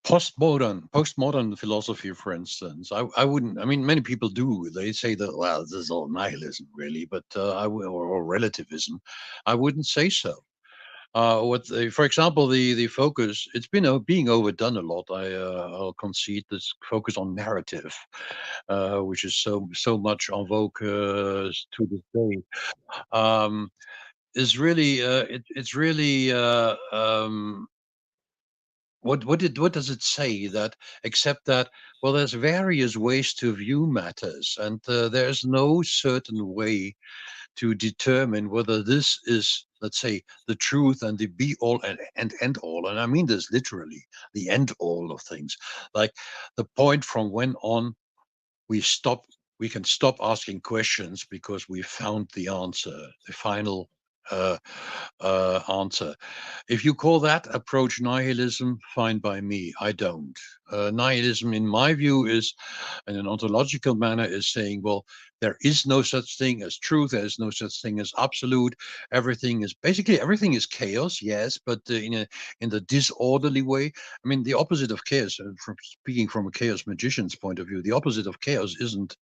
postmodern philosophy, for instance, I wouldn't. I mean, many people do. They say that, well, this is all nihilism, really, but or relativism. I wouldn't say so. For example, the focus, it's been being overdone a lot. I'll concede this focus on narrative, which is so much en vogue to this day. Um, is really it's really what does it say, that except that, well, there's various ways to view matters, and there's no certain way to determine whether this is, let's say, the truth and the be all and end all. And I mean this literally, the end all of things. Like the point from when on we can stop asking questions because we found the answer, the final uh, answer. If you call that approach nihilism, fine by me. I don't. Nihilism, in my view, is, in an ontological manner, is saying, well, there is no such thing as truth. There is no such thing as absolute. Everything is chaos. Yes, but in the disorderly way. I mean, the opposite of chaos. From speaking from a chaos magician's point of view, the opposite of chaos isn't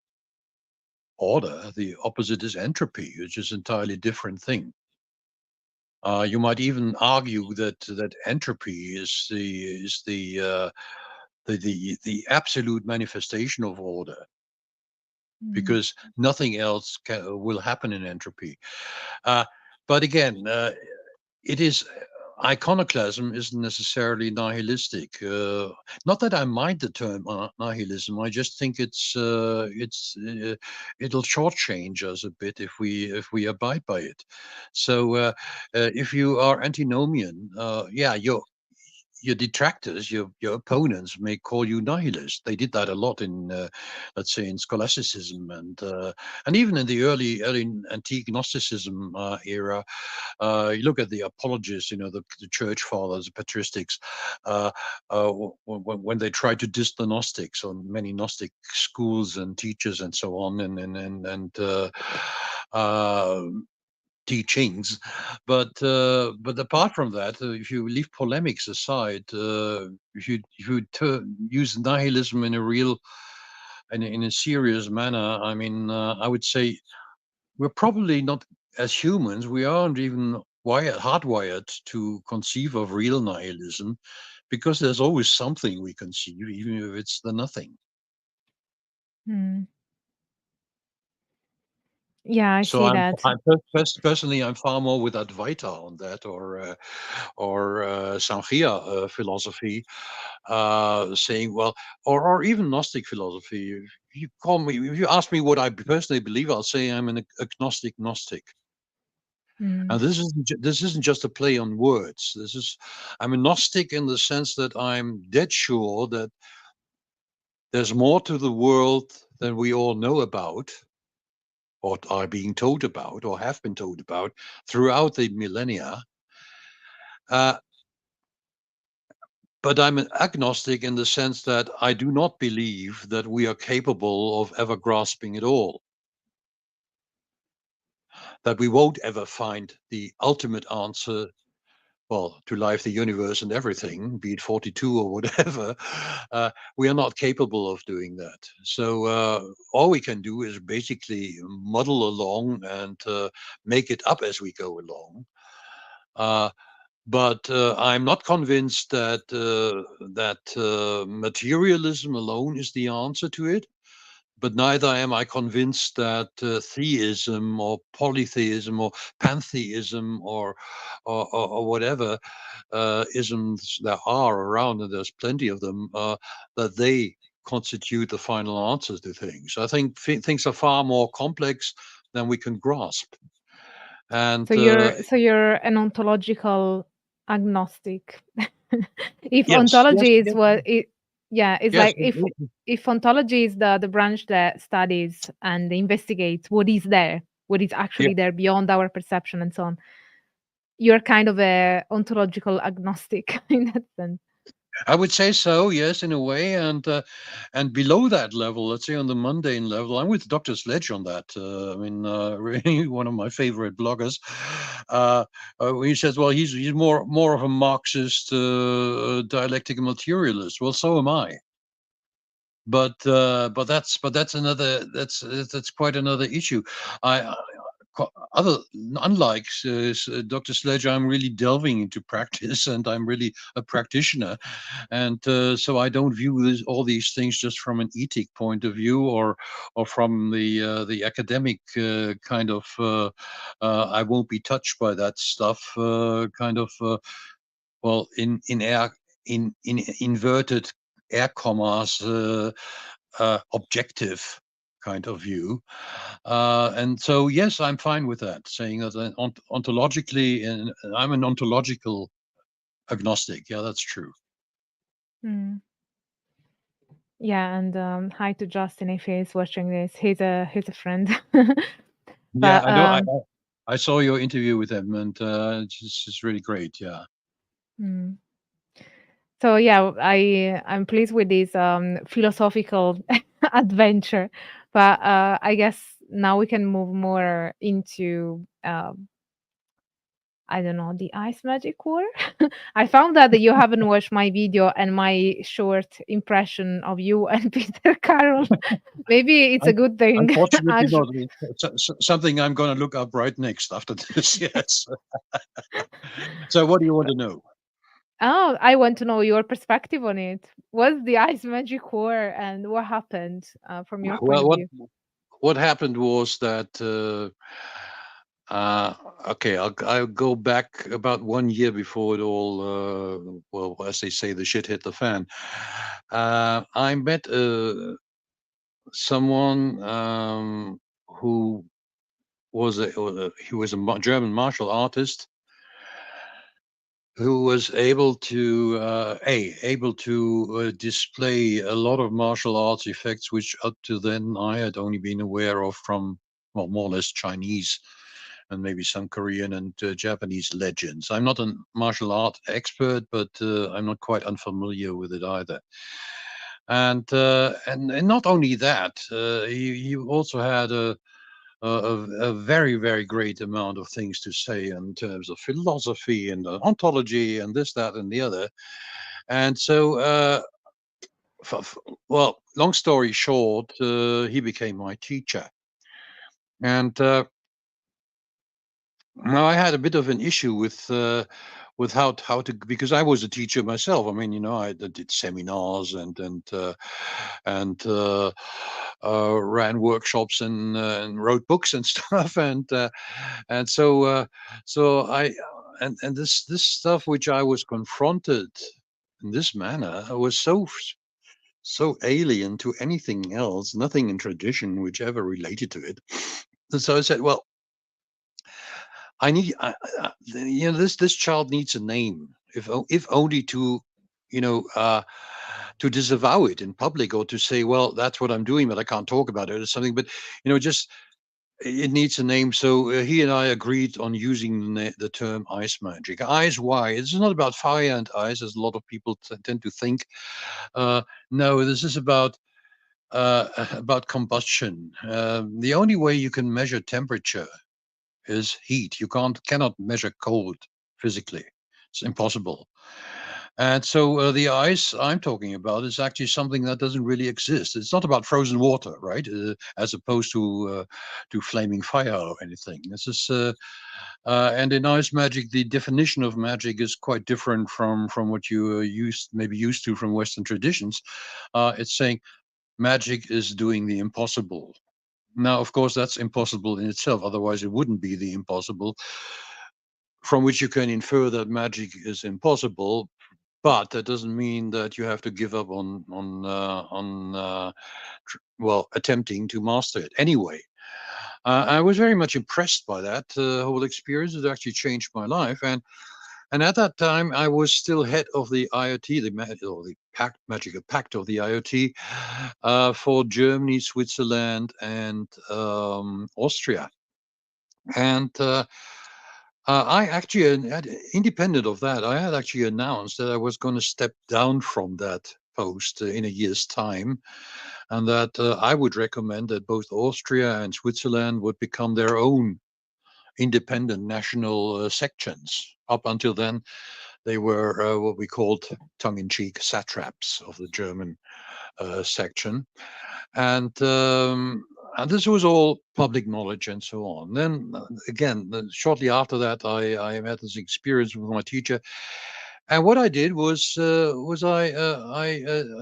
order. The opposite is entropy, which is an entirely different thing. You might even argue that entropy is the absolute manifestation of order, Mm. because nothing else will happen in entropy. Uh, but again, it is iconoclasm isn't necessarily nihilistic. Not that I mind the term nihilism. I just think it'll shortchange us a bit if we abide by it. So if you are antinomian, yeah, your detractors, your opponents may call you nihilist. They did that a lot in, let's say, in scholasticism and even in the early antique Gnosticism era. You look at the apologists, the church fathers, the patristics, when they tried to diss the Gnostics on many Gnostic schools and teachers and so on, and teachings, but apart from that, if you leave polemics aside, if you use nihilism in a real and in a serious manner, I mean, I would say we're probably not, as humans, we aren't even hardwired to conceive of real nihilism, because there's always something we conceive, even if it's the nothing. Yeah, I see that. Personally, I'm far more with Advaita on that, or Sankhya philosophy, saying, well, or even Gnostic philosophy. If you ask me what I personally believe, I'll say I'm an agnostic Gnostic. Now, this isn't just a play on words. I'm a Gnostic in the sense that I'm dead sure that there's more to the world than we all know about, or are being told about, or have been told about throughout the millennia. But I'm an agnostic in the sense that I do not believe that we are capable of ever grasping it all, that we won't ever find the ultimate answer, well, to life, the universe, and everything, be it 42 or whatever. We are not capable of doing that. So all we can do is basically muddle along and make it up as we go along. But I'm not convinced that materialism alone is the answer to it. But neither am I convinced that theism or polytheism or pantheism or whatever isms there are around, and there's plenty of them, that they constitute the final answers to things. I think things are far more complex than we can grasp. And so you're an ontological agnostic. If yes, ontology yes, is what it, yeah, it's yes, like if ontology is the branch that studies and investigates what is there, what is actually there beyond our perception and so on, you're kind of a ontological agnostic in that sense. I would say so, yes, in a way, and below that level, let's say on the mundane level, I'm with Dr. Sledge on that. I mean, really one of my favorite bloggers. When he says, "Well, he's more of a Marxist, dialectic materialist." Well, so am I. But that's that's quite another issue. Unlike Dr. Sledge, I'm really delving into practice, and I'm really a practitioner, and so I don't view all these things just from an ethic point of view, or from the academic kind of I won't be touched by that stuff kind of well, in inverted air commas objective kind of view. And so, yes, I'm fine with that, saying that ontologically, and I'm an ontological agnostic. Yeah, that's true. Yeah, and hi to Justin if he's watching this. He's a friend. Yeah, But I know. I saw your interview with him, and it's just really great. Yeah. So yeah, I'm pleased with this philosophical adventure, but I guess now we can move more into I don't know, the ice magic war. I found out that you haven't watched my video and my short impression of you and Peter Carroll. Maybe it's a good thing. Unfortunately, Actually. not. Something I'm going to look up right next after this. Yes. So, what do you want to know? Oh, I want to know your perspective on it. What's the ice magic war and what happened from your point Well, of view? what happened was that okay, I'll go back about 1 year before it all well, as they say, the shit hit the fan. I met someone who was a German martial artist who was able to display a lot of martial arts effects, which up to then I had only been aware of from, well, more or less Chinese and maybe some Korean and Japanese legends. I'm not a martial art expert, but I'm not quite unfamiliar with it either. And not only that, he also had a very, very great amount of things to say in terms of philosophy and ontology and this, that, and the other. And so, well, long story short, he became my teacher. And now I had a bit of an issue with how to, because I was a teacher myself. I mean, I did seminars and ran workshops and wrote books and stuff, and so I and this stuff which I was confronted in this manner was so alien to anything else, nothing in tradition which ever related to it. And so I said, well, this child needs a name, if only to, to disavow it in public, or to say, well, that's what I'm doing, but I can't talk about it or something. But just it needs a name. So he and I agreed on using the term eismagie. Eyes, why? This is not about fire and ice, as a lot of people tend to think. No, this is about combustion. The only way you can measure temperature is heat. You cannot measure cold physically. It's impossible. And so the ice I'm talking about is actually something that doesn't really exist. It's not about frozen water, right? As opposed to flaming fire or anything. This is and in eismagie, the definition of magic is quite different from what you maybe used to from Western traditions. It's saying magic is doing the impossible. Now, of course, that's impossible in itself. Otherwise, it wouldn't be the impossible, from which you can infer that magic is impossible. But that doesn't mean that you have to give up on attempting to master it. Anyway, I was very much impressed by that whole experience. It actually changed my life, and at that time, I was still head of the IoT, the Magical Pact of the IoT for Germany, Switzerland, and Austria. And I actually, independent of that, I had actually announced that I was going to step down from that post in a year's time, and that I would recommend that both Austria and Switzerland would become their own independent national sections. Up until then, they were what we called tongue-in-cheek satraps of the German section. And this was all public knowledge and so on. Then again, shortly after that, I had this experience with my teacher. And what I did was I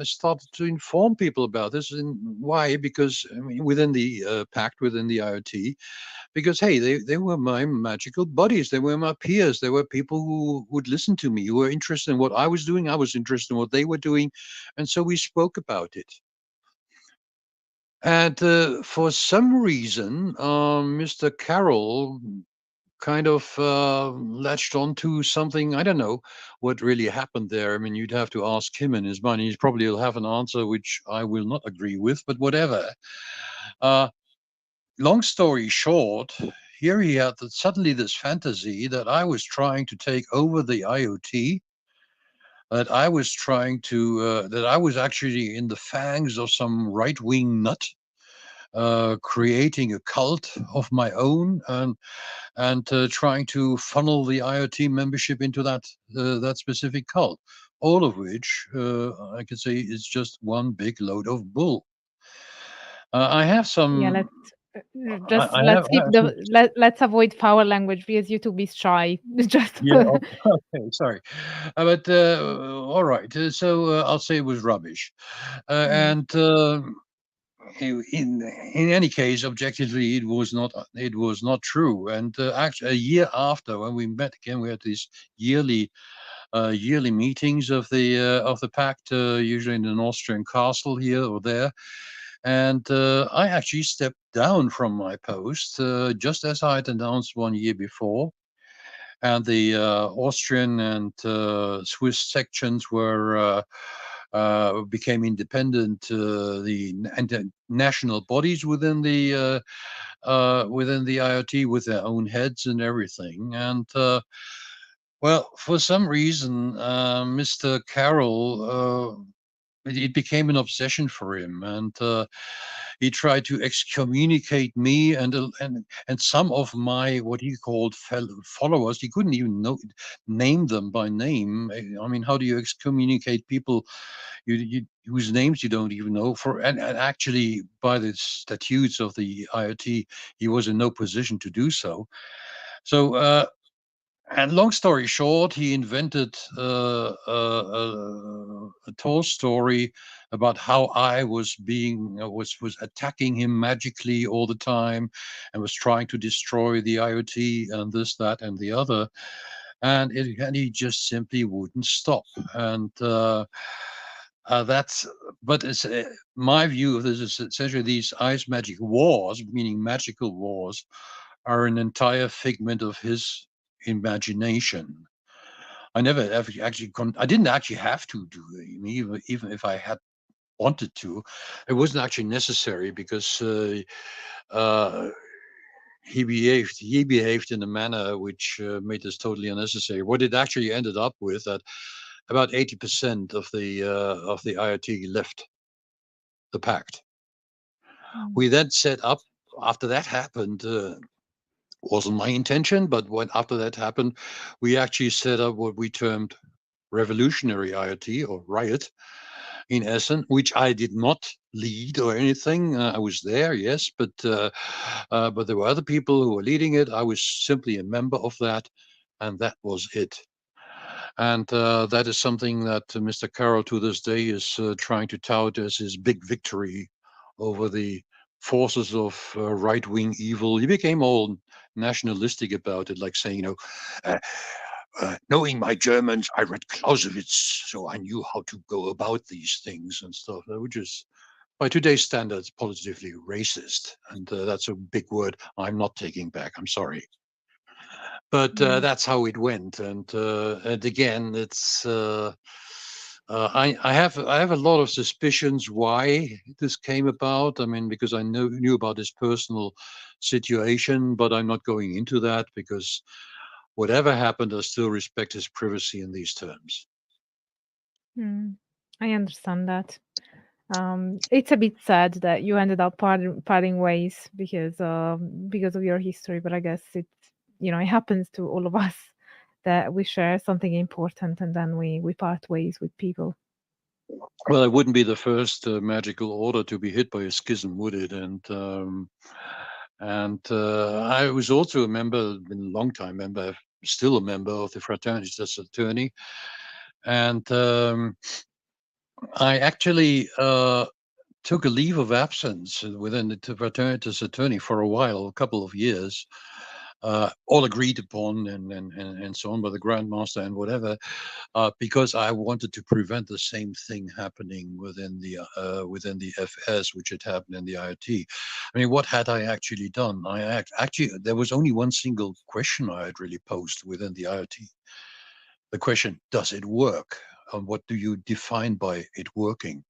started to inform people about this. And why? Because I mean, within the pact, within the IoT, because hey, they were my magical buddies. They were my peers. They were people who would listen to me, who were interested in what I was doing. I was interested in what they were doing, and so we spoke about it. And for some reason, Mr. Carroll kind of latched onto something. I don't know what really happened there. I mean, you'd have to ask him and his mind. He probably will have an answer which I will not agree with, but whatever. Long story short, here he had suddenly this fantasy that I was trying to take over the IoT, that I was trying to, that I was actually in the fangs of some right-wing nut, creating a cult of my own, and trying to funnel the IoT membership into that specific cult. All of which I could say is just one big load of bull. I have some. Yeah, let's avoid foul language because YouTube is shy. Just Yeah. Okay. Sorry, but all right. So I'll say it was rubbish, and in any case, objectively, it was not true. And actually, a year after, when we met again, we had these yearly meetings of the pact, usually in an Austrian castle here or there. And I actually stepped down from my post, just as I had announced 1 year before. and the Austrian and Swiss sections were became independent. The national bodies within the IoT with their own heads and everything, and well, for some reason, Mr. Carroll, it became an obsession for him, and he tried to excommunicate me and some of my what he called followers. He couldn't even name them by name. I mean, how do you excommunicate people whose names you don't even know? And actually, by the statutes of the IoT, he was in no position to do so. So. And long story short, he invented a tall story about how I was was attacking him magically all the time, and was trying to destroy the IoT and this, that, and the other, and he just simply wouldn't stop. And that's, but it's my view of this is essentially these eismagie wars, meaning magical wars, are an entire figment of his imagination. I never ever actually I didn't actually have to do it, even if I had wanted to. It wasn't actually necessary because he behaved in a manner which made this totally unnecessary. What it actually ended up with, that about 80% of the IoT left the pact. We then set up, after that happened, wasn't my intention, but after that happened, we actually set up what we termed revolutionary IoT, or riot in Essen, which I did not lead or anything. I was there, yes, but there were other people who were leading it. I was simply a member of that, and that was it. And that is something that Mr. Carroll to this day is trying to tout as his big victory over the forces of right-wing evil. He became all nationalistic about it, like saying, knowing my Germans, I read Clausewitz, so I knew how to go about these things and stuff, which is, by today's standards, positively racist. And that's a big word I'm not taking back. I'm sorry. But that's how it went. And again, it's I have a lot of suspicions why this came about. I mean, because I knew about his personal situation, but I'm not going into that because whatever happened, I still respect his privacy in these terms. I understand that. It's a bit sad that you ended up parting ways because of your history, but I guess it's, it happens to all of us that we share something important and then we part ways with people. Well, it wouldn't be the first magical order to be hit by a schism, would it? And I was also a member, been a long time member, still a member of the Fraternitas Saturni, and I actually took a leave of absence within the Fraternitas Saturni for a while, a couple of years, all agreed upon and so on by the Grand Master and whatever, because I wanted to prevent the same thing happening within the FS, which had happened in the IoT. I mean, what had I actually done? Actually, there was only one single question I had really posed within the IoT. The question, does it work? And what do you define by it working?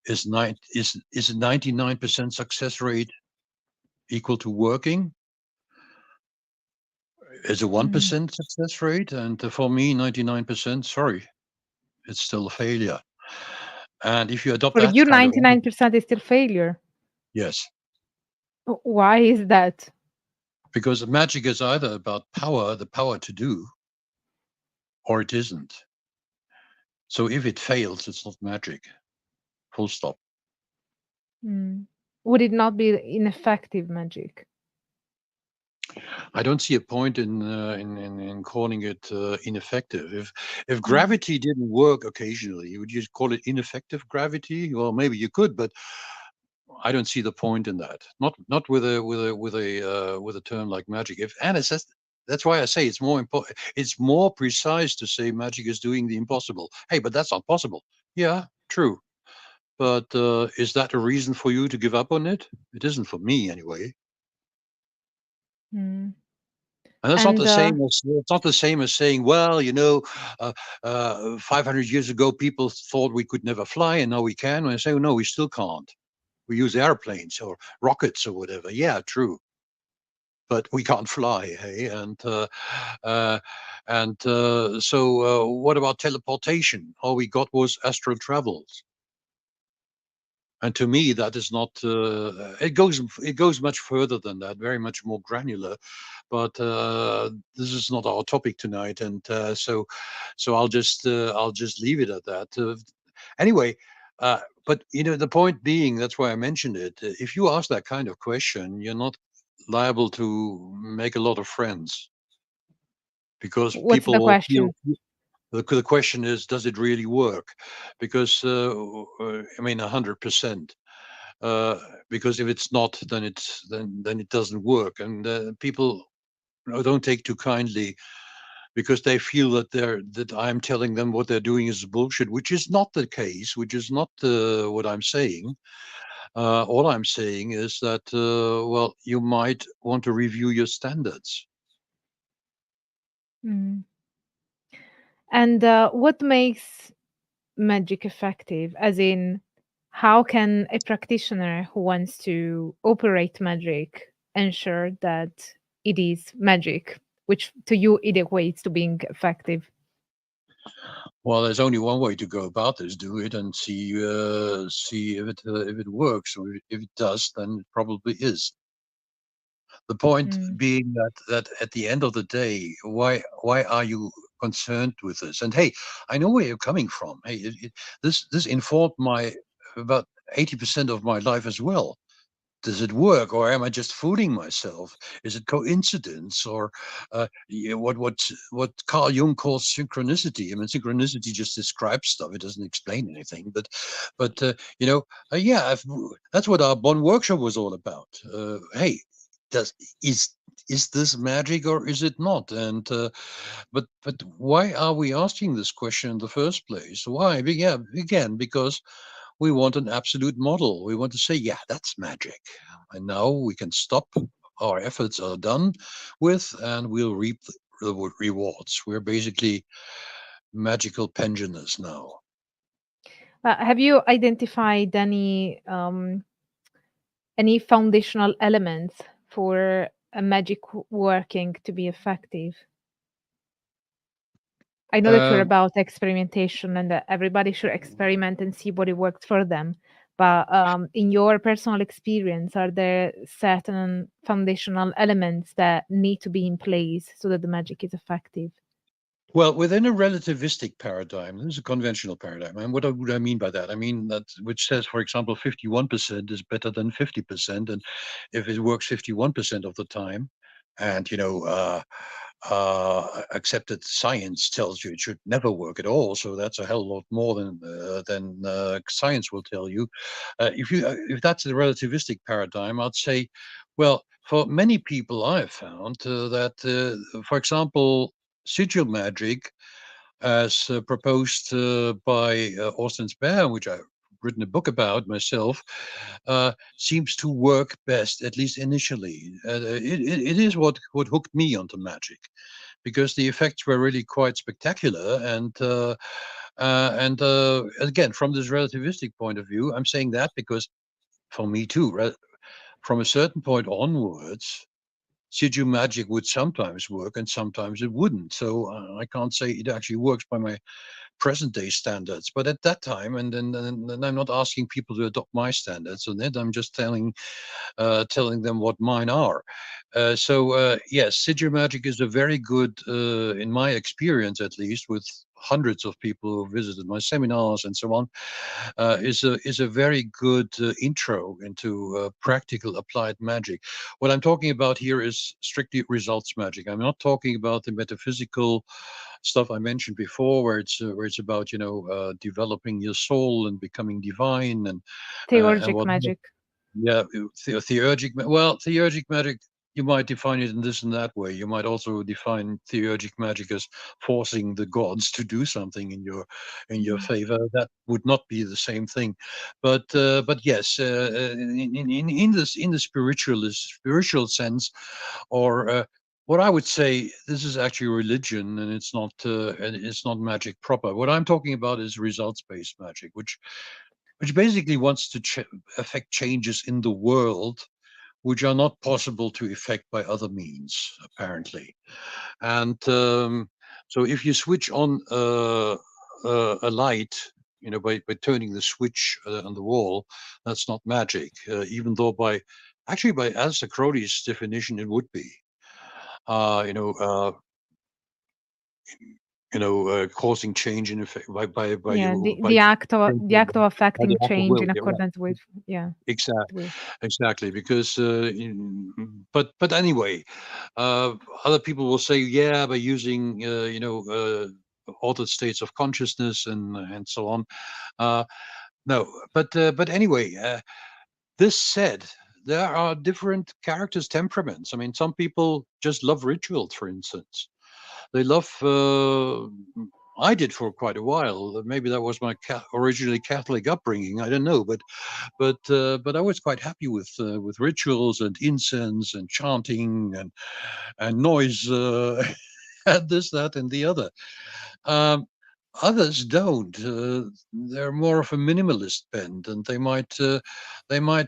Is 99% success rate equal to working? Is a 1% success rate? And for me, 99%, sorry, it's still a failure. And if you adopt For that you, kind of 99% is still failure. yes. Why is that? Because magic is either about power, the power to do, or it isn't. So if it fails, it's not magic. Full stop. Would it not be ineffective magic? I don't see a point in calling it ineffective. If gravity didn't work occasionally, would you call it ineffective gravity? Well, maybe you could, but I don't see the point in that. Not with a term like magic. That's why I say it's more important. It's more precise to say magic is doing the impossible. Hey, but that's not possible. Yeah, true. But is that a reason for you to give up on it? It isn't for me, anyway. And that's not And the same as it's not the same as saying, well, 500 years ago people thought we could never fly, and now we can. And I say, no, we still can't. We use airplanes or rockets or whatever. Yeah, true, but we can't fly. Hey, so what about teleportation? All we got was astral travels. And to me, that is not. It goes much further than that, very much more granular. But this is not our topic tonight, and so I'll just leave it at that. Anyway, but the point being, that's why I mentioned it. If you ask that kind of question, you're not liable to make a lot of friends, because what's people the will feel. question? The question is, does it really work? Because I mean, 100%. Because if it's not, then it doesn't work, and people don't take too kindly, because they feel that I'm telling them what they're doing is bullshit, which is not the case, which is not what I'm saying. All I'm saying is that well, you might want to review your standards. Mm. And what makes magic effective? As in, how can a practitioner who wants to operate magic ensure that it is magic, which to you it equates to being effective? Well, there's only one way to go about this: do it and see if it works. Or if it does, then it probably is. The point Mm. being that at the end of the day, why are you concerned with this? And hey, I know where you're coming from. Hey, this informed my about 80% of my life as well. Does it work, or am I just fooling myself? Is it coincidence, or what Carl Jung calls synchronicity? I mean, synchronicity just describes stuff; it doesn't explain anything. But yeah, that's what our Bonn workshop was all about. Hey, does is this magic or is it not? And but why are we asking this question in the first place? Why? Yeah, again, because we want an absolute model. We want to say, yeah, that's magic. And now we can stop. Our efforts are done with, and we'll reap the rewards. We're basically magical pensioners now. Have you identified any foundational elements for a magic working to be effective? I know that you're Uh, about experimentation and that everybody should experiment and see what it works for them. But in your personal experience, are there certain foundational elements that need to be in place so that the magic is effective? well, within a relativistic paradigm, this is a conventional paradigm. And what would I mean by that? I mean that which says, for example, 51% is better than 50%. And if it works 51% of the time, and accepted science tells you it should never work at all, so that's a hell of a lot more than science will tell you. If that's the relativistic paradigm, I'd say, well, for many people, I have found that, for example, sigil magic, as proposed by Austin Spare, which I've written a book about myself, seems to work best, at least initially. It is what hooked me onto magic, because the effects were really quite spectacular. And again, from this relativistic point of view, I'm saying that because for me too, from a certain point onwards, sigil magic would sometimes work and sometimes it wouldn't. So I can't say it actually works by my present day standards. But at that time, and then I'm not asking people to adopt my standards on it. I'm just telling them what mine are. Yes, sigil magic is a very good, in my experience at least, with hundreds of people who visited my seminars and so on, is a very good intro into practical applied magic. What I'm talking about here is strictly results magic. I'm not talking about the metaphysical stuff I mentioned before, where it's about developing your soul and becoming divine and Theurgic what. magic. Yeah, theurgic. Well, theurgic magic, you might define it in this and that way. You might also define theurgic magic as forcing the gods to do something in your Mm. favor. That would not be the same thing, but yes, in the spiritual sense, or What I would say, this is actually religion, and it's not magic proper. What I'm talking about is results-based magic, which basically wants to affect changes in the world which are not possible to effect by other means, apparently. And so if you switch on a light, by turning the switch on the wall, that's not magic, even though by Aleister Crowley's definition, it would be. Uh, you know, uh, causing change in effect by Yeah, you by the act of by the affecting act of change will. in Yeah, right. accordance with, yeah, Exactly, will. exactly. Because, but anyway, other people will say, yeah, by using altered states of consciousness and so on. Uh, no, but anyway, this said, there are different characters' temperaments. I mean, some people just love rituals, for instance. They love. I did for quite a while. Maybe that was my originally Catholic upbringing. I don't know, but I was quite happy with rituals and incense and chanting and noise, and this, that, and the other. Um, Others don't. They're more of a minimalist bent, and they might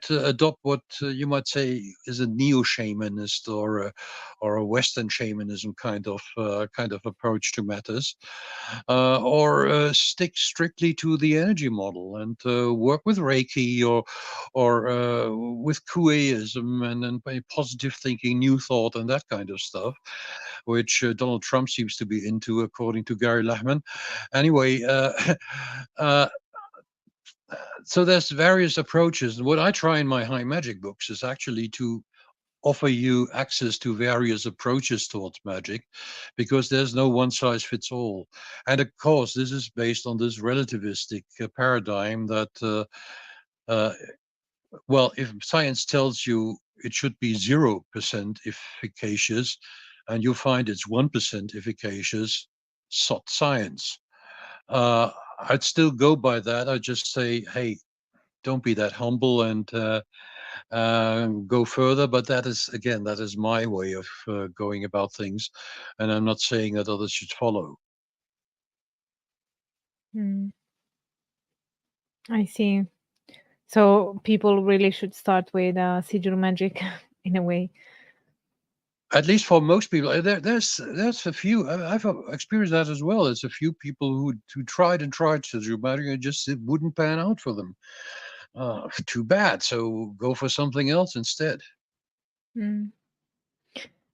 adopt what you might say is a neo-shamanist or a Western shamanism kind of approach to matters, or stick strictly to the energy model and work with Reiki or with Kueism and by positive thinking, new thought, and that kind of stuff, which Donald Trump seems to be into, according to Gary Lachman. Anyway, uh, so there's various approaches, and what I try in my high magic books is actually to offer you access to various approaches towards magic, because there's no one size fits all. And of course, this is based on this relativistic paradigm that, uh, well, if science tells you it should be 0% efficacious, and you find it's 1% efficacious, sot science. Uh, I'd still go by that. I'd just say, hey, don't be that humble and go further. But that is my way of going about things, and I'm not saying that others should follow. Mm, I see. So people really should start with Sigil magic in a way. At least for most people, there's a few. I've experienced that as well. There's a few people who tried and tried to do magic, and just it wouldn't pan out for them. Too bad. So go for something else instead. Mm.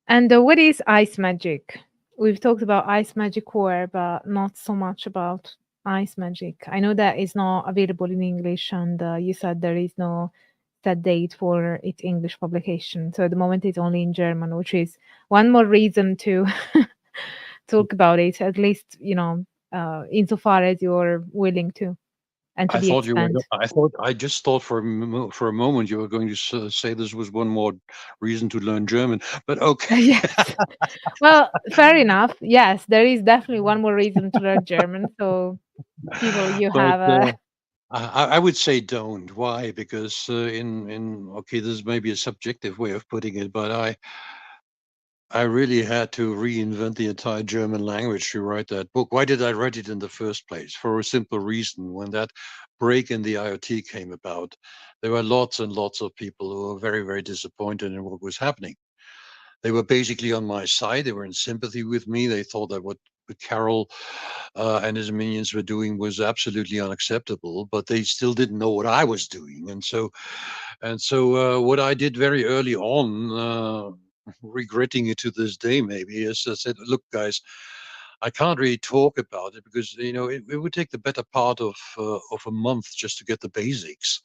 And what is ice magic? We've talked about ice magic core, but not so much about ice magic. I know that is not available in English, and you said there is no set date for its English publication. So at the moment, it's only in German, which is one more reason to talk about it, at least, insofar as you're willing to, and to I be thought you were. expand. I just thought for a moment you were going to say this was one more reason to learn German. But okay. Yes. Well, fair enough. Yes, there is definitely one more reason to learn German. So people, you But have a I would say don't. Why? Because in okay, this is maybe a subjective way of putting it, but I really had to reinvent the entire German language to write that book. Why did I write it in the first place? For a simple reason. When that break in the IoT came about, there were lots and lots of people who were very, very disappointed in what was happening. They were basically on my side. They were in sympathy with me. They thought that what Carroll and his minions were doing was absolutely unacceptable, but they still didn't know what I was doing. And so what I did very early on, regretting it to this day, maybe, is I said, look, guys, I can't really talk about it because it would take the better part of a month just to get the basics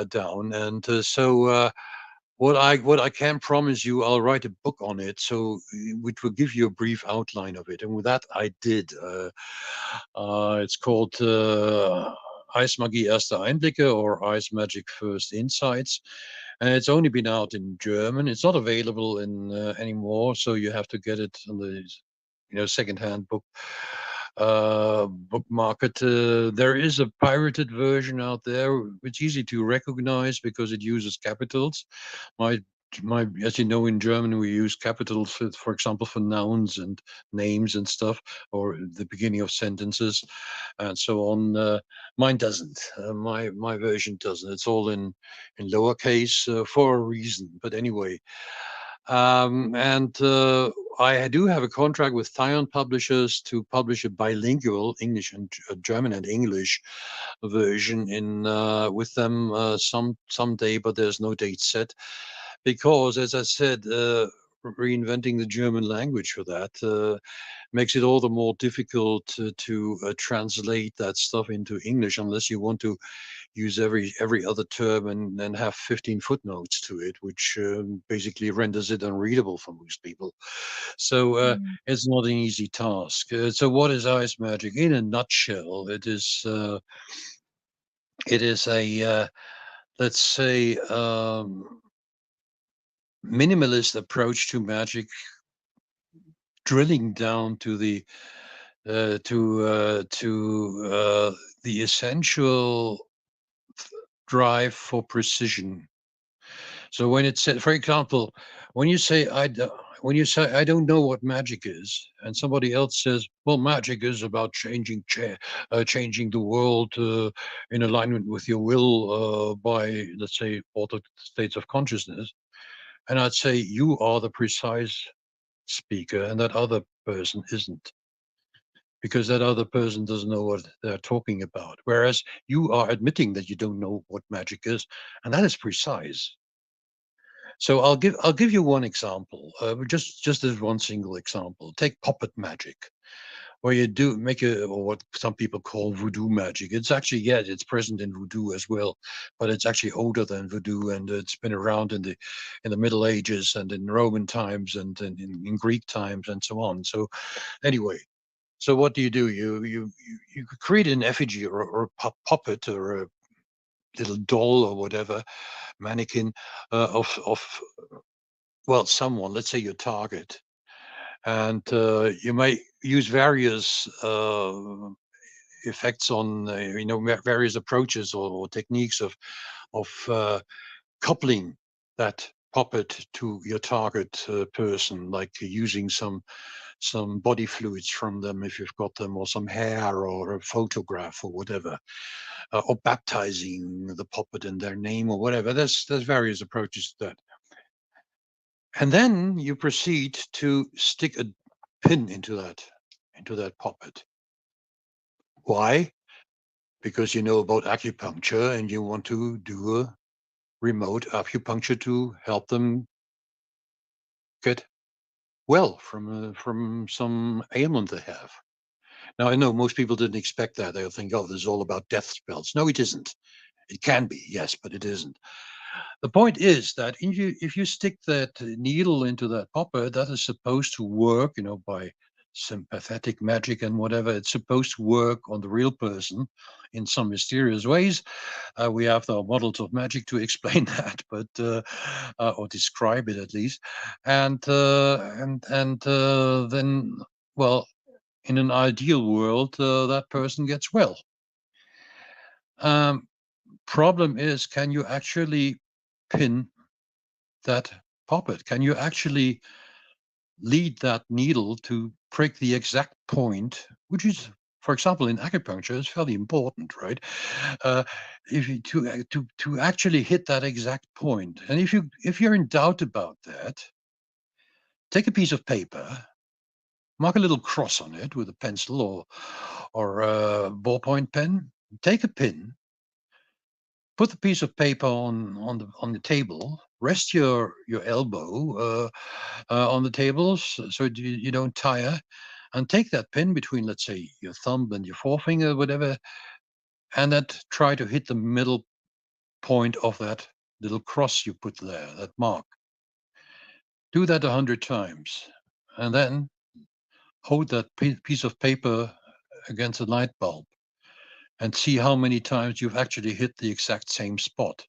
down. And so what I can promise you, I'll write a book on it, so which will give you a brief outline of it. And with that, I did. It's called Eismagie, erste einblicke, or Eismagic First Insights, and it's only been out in German. It's not available in anymore, so you have to get it on the secondhand book market. There is a pirated version out there. It's easy to recognize because it uses capitals. My as you know, in German we use capitals for example, for nouns and names and stuff, or the beginning of sentences, and so on. Mine doesn't. My version doesn't. It's all in lowercase for a reason. But anyway, and I do have a contract with Thion Publishers to publish a bilingual English and German and English version in with them someday, but there's no date set, because, as I said, reinventing the German language for that makes it all the more difficult to translate that stuff into English, unless you want to use every other term and then have 15 footnotes to it, which basically renders it unreadable for most people. So it's not an easy task. So what is eismagie? In a nutshell, it is a let's say minimalist approach to magic, drilling down to the essential drive for precision. So when it said, for example, when you say I don't know what magic is, and somebody else says, well, magic is about changing the world in alignment with your will by, let's say, altered states of consciousness, and I'd say you are the precise speaker and that other person isn't, because that other person doesn't know what they're talking about, whereas you are admitting that you don't know what magic is, and that is precise. So I'll give you one example, just as one single example. Take puppet magic, where you do make or what some people call voodoo magic. It's actually, yes, it's present in voodoo as well, but it's actually older than voodoo, and it's been around in the Middle Ages and in Roman times and in Greek times and so on. So anyway, so what do? You create an effigy or a puppet or a little doll or whatever, mannequin of well, someone, let's say your target, and you may use various effects on various approaches or techniques of coupling that puppet to your target person, like using some body fluids from them if you've got them, or some hair or a photograph or whatever, or baptizing the puppet in their name or whatever. There's various approaches to that. And then you proceed to stick a pin into that puppet. Why? Because you know about acupuncture and you want to do a remote acupuncture to help them get well from some ailment they have. Now, I know most people didn't expect that. They'll think, oh, this is all about death spells. No, it isn't. It can be, yes, but it isn't. The point is that if you stick that needle into that puppet, that is supposed to work, by sympathetic magic and whatever. It's supposed to work on the real person in some mysterious ways. We have the models of magic to explain that, but or describe it at least. And then, well, in an ideal world, that person gets well. Problem is, can you actually pin that puppet? Can you actually lead that needle to prick the exact point, which is, for example, in acupuncture, is fairly important, right? If you to actually hit that exact point, and if you're in doubt about that, take a piece of paper, mark a little cross on it with a pencil or a ballpoint pen. Take a pin, put the piece of paper on the table, rest your elbow on the table so you don't tire, and take that pin between, let's say, your thumb and your forefinger, whatever, and then try to hit the middle point of that little cross you put there, that mark. Do that 100 times, and then hold that piece of paper against a light bulb and see how many times you've actually hit the exact same spot.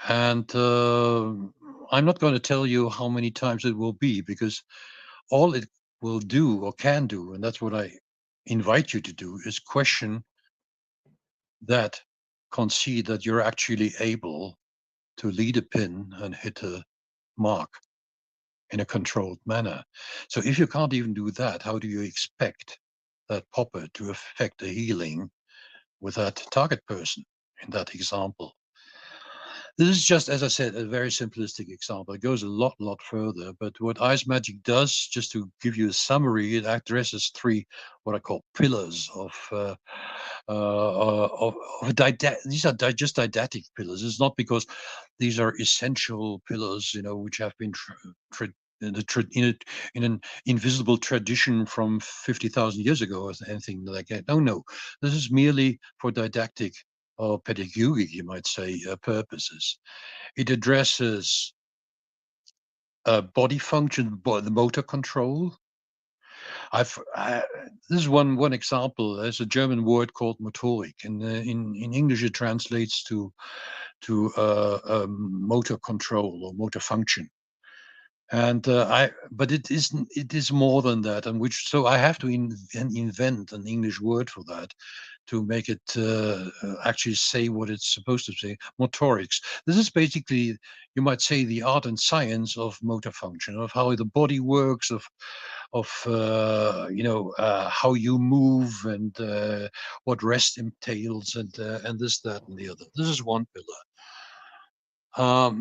And I'm not going to tell you how many times it will be, because all it will do or can do, and that's what I invite you to do, is question that conceit that you're actually able to lead a pin and hit a mark in a controlled manner. So if you can't even do that, how do you expect that popper to affect a healing with that target person in that example? This is just, as I said, a very simplistic example. It goes a lot further. But what eismagie does, just to give you a summary, it addresses three what I call pillars of these are just didactic pillars. It's not because these are essential pillars, which have been in an invisible tradition from 50,000 years ago or anything like that. No. This is merely for didactic or pedagogic, you might say, purposes. It addresses body function, the motor control. This is one example. There's a German word called Motorik, and in English it translates to motor control or motor function. And but it isn't. It is more than that, and so I have to invent an English word for that to make it actually say what it's supposed to say. Motorics. This is basically, you might say, the art and science of motor function, of how the body works, of how you move, and what rest entails, and this, that, and the other. This is one pillar.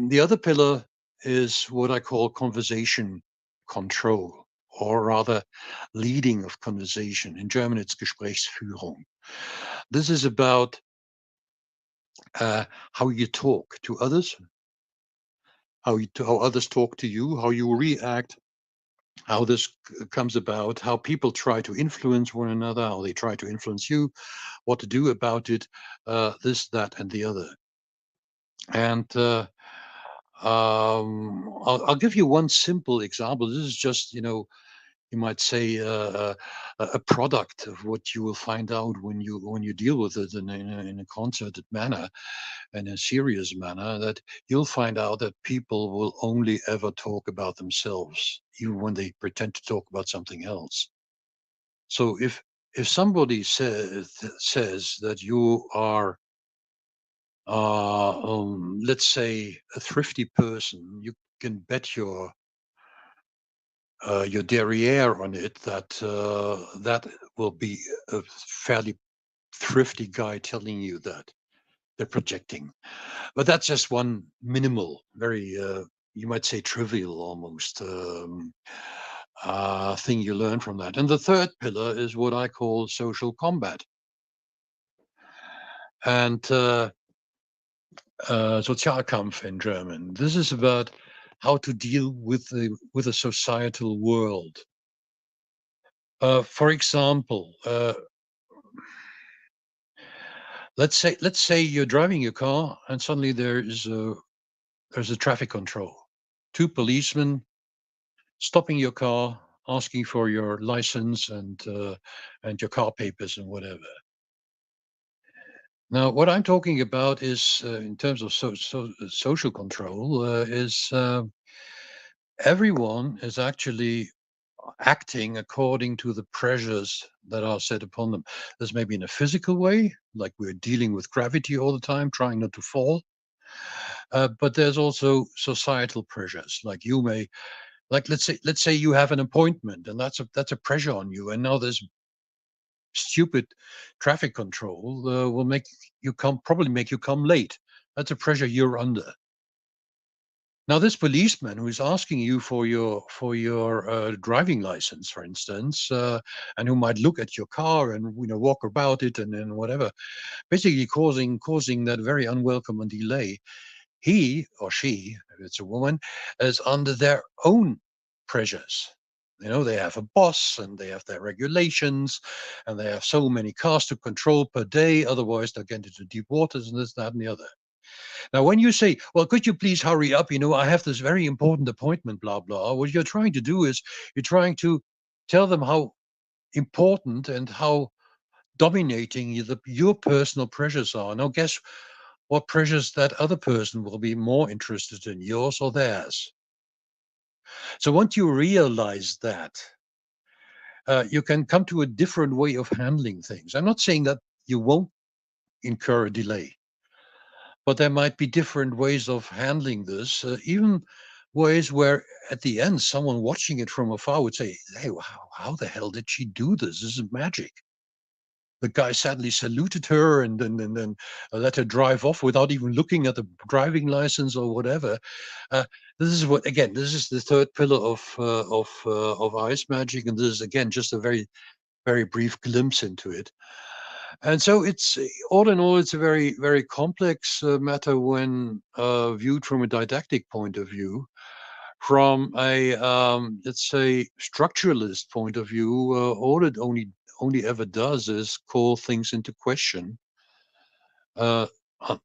The other pillar is what I call conversation control, or rather leading of conversation. In German, it's Gesprächsführung. This is about how you talk to others, how others talk to you, how you react, how this comes about, how people try to influence one another, how they try to influence you, what to do about it, this, that, and the other. And I'll give you one simple example. This is just, you might say, a product of what you will find out when you deal with it in a concerted manner, in a serious manner, that you'll find out that people will only ever talk about themselves, even when they pretend to talk about something else. So if somebody says that you are, let's say, a thrifty person, you can bet your derriere on it that that will be a fairly thrifty guy telling you that. They're projecting. But that's just one minimal, very, you might say, trivial almost thing you learn from that. And the third pillar is what I call social combat. And Sozialkampf in German. This is about how to deal with a societal world. For example, let's say you're driving your car and suddenly there's a traffic control. Two policemen stopping your car, asking for your license and your car papers and whatever. Now, what I'm talking about is, in terms of social control, is everyone is actually acting according to the pressures that are set upon them. This may be in a physical way, like we're dealing with gravity all the time, trying not to fall. But there's also societal pressures, like you may, like let's say you have an appointment, and that's a pressure on you, and now there's stupid traffic control will probably make you come late. That's a pressure you're under. Now, this policeman who is asking you for your driving license, for instance, and who might look at your car and walk about it and whatever, basically causing that very unwelcome delay. He or she, if it's a woman, is under their own pressures. They have a boss and they have their regulations and they have so many cars to control per day. Otherwise, they'll get into deep waters and this, that, and the other. Now, when you say, well, could you please hurry up? I have this very important appointment, blah, blah. What you're trying to do is you're trying to tell them how important and how dominating your personal pressures are. Now, guess what pressures that other person will be more interested in, yours or theirs. So once you realize that, you can come to a different way of handling things. I'm not saying that you won't incur a delay, but there might be different ways of handling this, even ways where at the end someone watching it from afar would say, hey, how the hell did she do this? This is magic. The guy sadly saluted her and then let her drive off without even looking at the driving license or whatever. This is what, again, this is the third pillar of eismagie, and this is again just a very, very brief glimpse into it. And so it's, all in all, it's a very, very complex matter when viewed from a didactic point of view. From a, let's say, structuralist point of view, all it only ever does is call things into question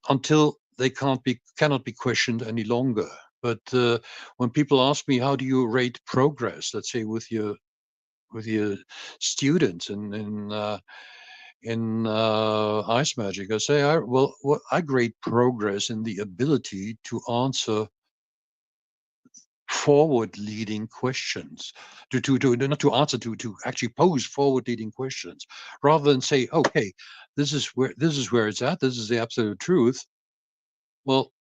until they cannot be questioned any longer. But when people ask me, how do you rate progress, let's say with your students in eismagie, I say, I grade progress in the ability to answer forward-leading questions, to actually pose forward-leading questions, rather than say, okay, this is where it's at, this is the absolute truth. Well,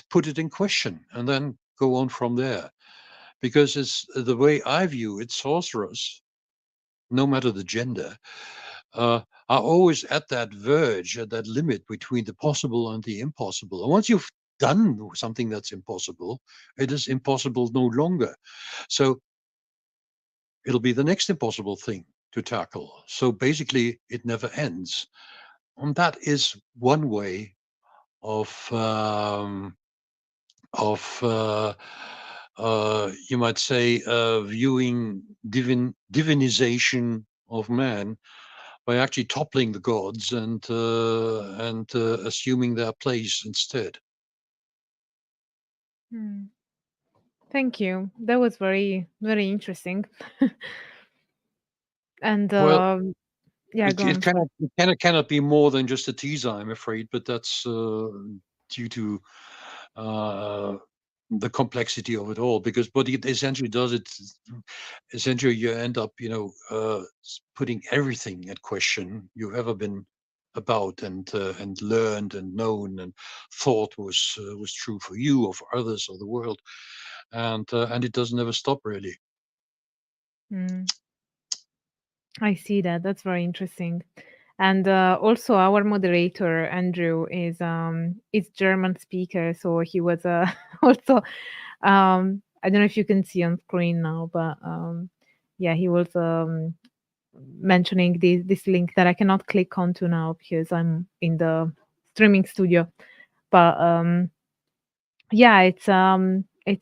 put it in question and then go on from there, because it's the way I view it. Sorcerers, no matter the gender, are always at that verge, at that limit between the possible and the impossible. And once you've done something that's impossible, it is impossible no longer. So it'll be the next impossible thing to tackle. So basically, it never ends. And that is one way of you might say, viewing divinization of man, by actually toppling the gods and assuming their place instead. Thank you. That was very, very interesting. And Well, yeah, go on. it cannot be more than just a teaser, I'm afraid, but that's due to the complexity of it all, because what it essentially does, essentially you end up, putting everything at question you've ever been about and learned and known and thought was true for you or for others or the world, and it doesn't ever stop, really. I see that. That's very interesting. And also, our moderator Andrew is German speaker, so he was also I don't know if you can see on screen now, but yeah, he was mentioning this link that I cannot click onto now because I'm in the streaming studio. But yeah, it's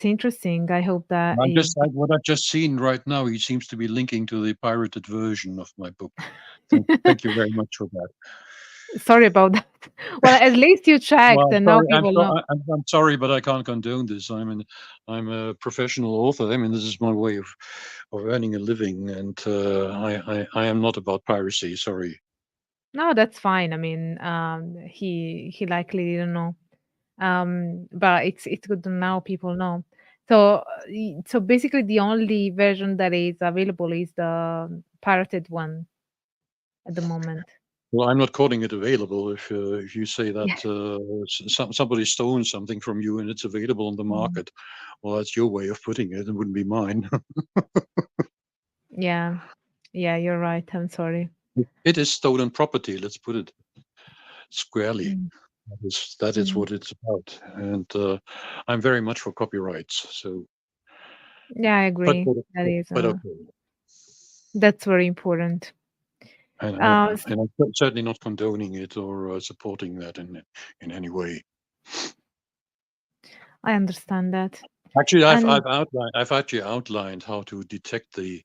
interesting. I hope that what I've just seen right now, he seems to be linking to the pirated version of my book. Thank you very much for that. Sorry about that. Well, at least you checked, and now people know. I'm sorry, but I can't condone this. I'm a professional author. I mean, this is my way of earning a living, and I am not about piracy. Sorry. No, that's fine. I mean, he likely didn't know, but it's good to now people know. So so basically, the only version that is available is the pirated one at the moment. Well, I'm not calling it available. If you say that somebody stolen something from you and it's available on the market, well, that's your way of putting it. It wouldn't be mine. Yeah, you're right. I'm sorry. It is stolen property. Let's put it squarely. That is what it's about. And I'm very much for copyrights. So yeah, I agree. That is. But okay. That's very important. And I'm certainly not condoning it or supporting that in any way. I understand that. Actually, I've actually outlined how to detect the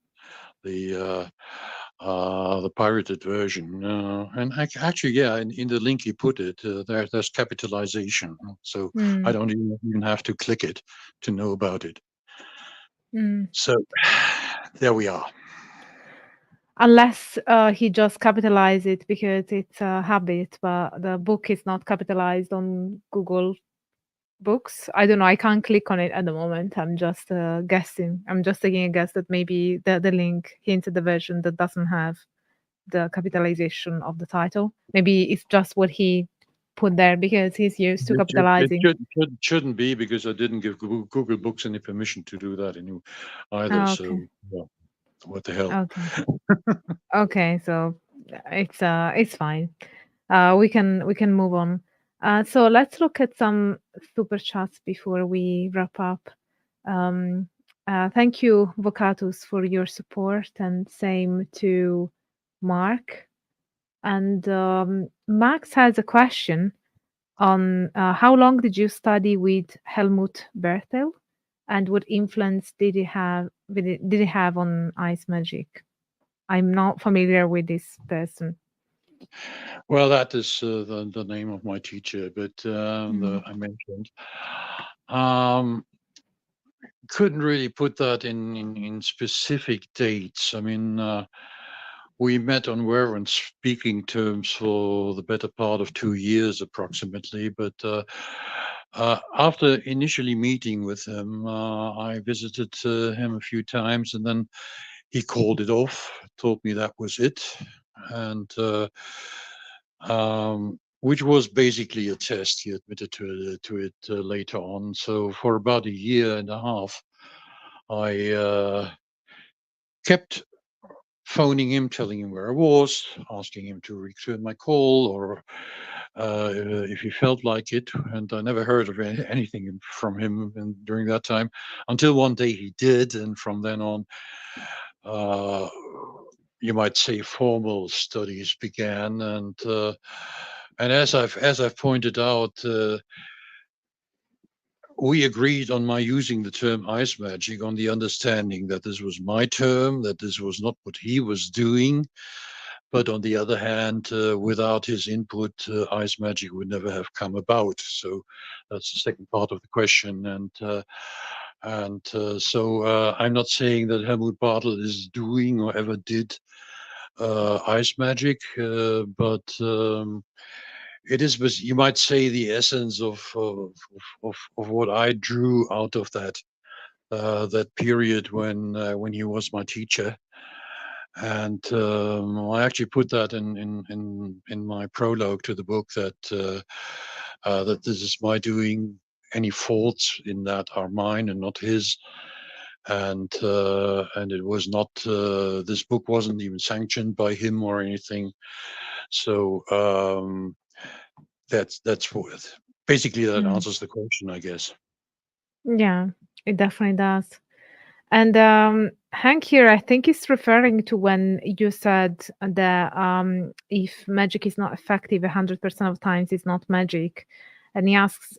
pirated version, and actually, yeah, in the link you put it, there's capitalization, so I don't even have to click it to know about it. So there we are. Unless he just capitalized it because it's a habit, but the book is not capitalized on Google Books. I don't know. I can't click on it at the moment. I'm just guessing. I'm just taking a guess that maybe the link hints at the version that doesn't have the capitalization of the title. Maybe it's just what he put there because he's used to It capitalizing. shouldn't be, because I didn't give Google Books any permission to do that either. Oh, So, okay. yeah, what the hell? Okay. Okay. So it's fine. We can move on. So let's look at some super chats before we wrap up. Thank you, Vocatus, for your support, and same to Mark. And Max has a question on how long did you study with Helmut Bertel, and what influence did he have on eismagie? I'm not familiar with this person. Well, that is the name of my teacher, but I mentioned. Couldn't really put that in specific dates. I mean, we met on Warren speaking terms for the better part of 2 years approximately, but after initially meeting with him, I visited him a few times, and then he called it off, told me that was it, and which was basically a test. He admitted to it later on. So for about a year and a half, I kept phoning him, telling him where I was, asking him to return my call, or if he felt like it. And I never heard of anything from him during that time, until one day he did, and from then on, you might say, formal studies began. And as I've pointed out, we agreed on my using the term eismagie, on the understanding that this was my term, that this was not what he was doing. But on the other hand, without his input, eismagie would never have come about. So that's the second part of the question. So I'm not saying that Helmut Bartel is doing or ever did eismagie, but it is, you might say, the essence of what I drew out of that period when he was my teacher. And I actually put that in my prologue to the book, that that this is my doing. Any faults in that are mine and not his. And it was not, this book wasn't even sanctioned by him or anything. So that's for it. Basically, that answers the question, I guess. Yeah, it definitely does. And Hank here, I think, is referring to when you said that if magic is not effective 100% of times, it's not magic. And he asks,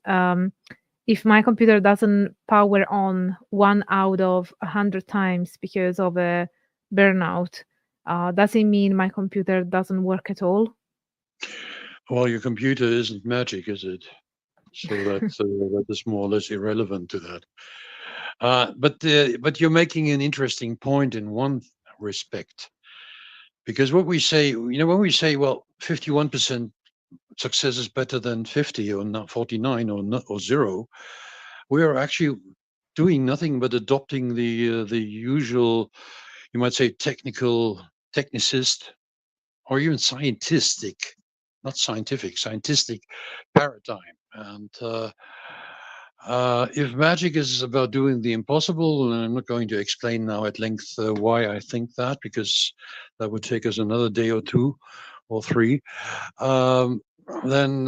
if my computer doesn't power on 1 out of 100 times because of a burnout, does it mean my computer doesn't work at all? Well, your computer isn't magic, is it? So that is more or less irrelevant to that. But you're making an interesting point in one respect, because what we say, when we say, well, 51% success is better than 50 or not 49 or 0, we are actually doing nothing but adopting the usual, you might say, technicist, or even scientific paradigm. And if magic is about doing the impossible, and I'm not going to explain now at length why I think that, because that would take us another day or two or three, then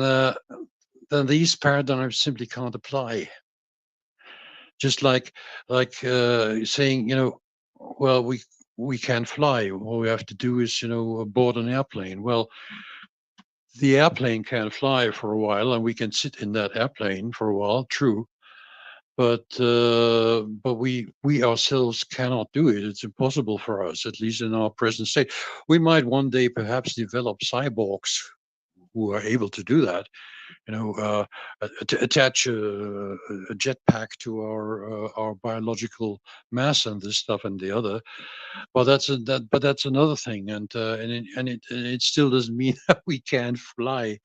these paradigms simply can't apply. Just like saying, well, we can't fly. All we have to do is, board an airplane. Well, the airplane can fly for a while, and we can sit in that airplane for a while. True, but we ourselves cannot do it. It's impossible for us, at least in our present state. We might one day perhaps develop cyborgs who are able to do that, attach a jetpack to our biological mass and this stuff and the other. Well, that's another thing, and it still doesn't mean that we can't fly.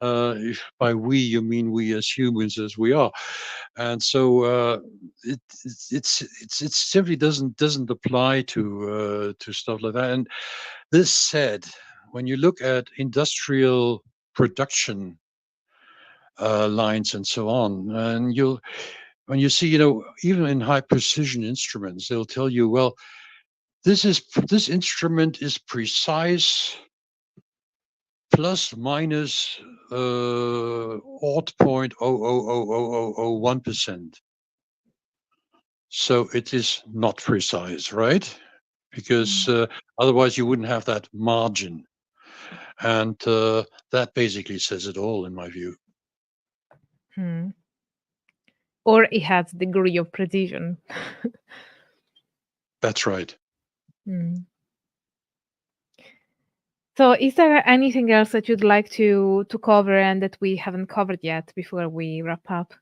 If by we you mean we as humans, as we are, and so it simply doesn't apply to stuff like that. And this said, when you look at industrial production lines and so on. And when you see, even in high precision instruments, they'll tell you, well, this instrument is precise plus minus 0.0000001%. So it is not precise, right? Because otherwise you wouldn't have that margin. And that basically says it all, in my view. Or it has degree of precision. That's right. So is there anything else that you'd like to cover and that we haven't covered yet before we wrap up?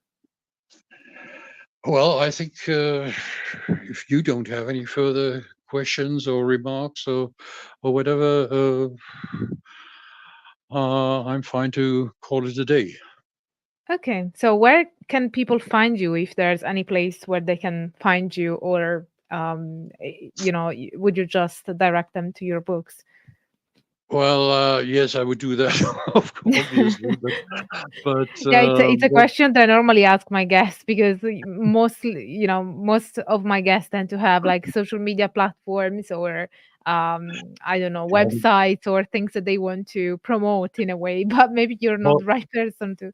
Well, I think if you don't have any further questions or remarks or whatever, I'm fine to call it a day. Okay, so where can people find you, if there's any place where they can find you, or would you just direct them to your books? Well, yes, I would do that, obviously, but yeah, it's a question that I normally ask my guests, because most of my guests tend to have like social media platforms or I don't know, websites or things that they want to promote in a way, but maybe you're not the right person to.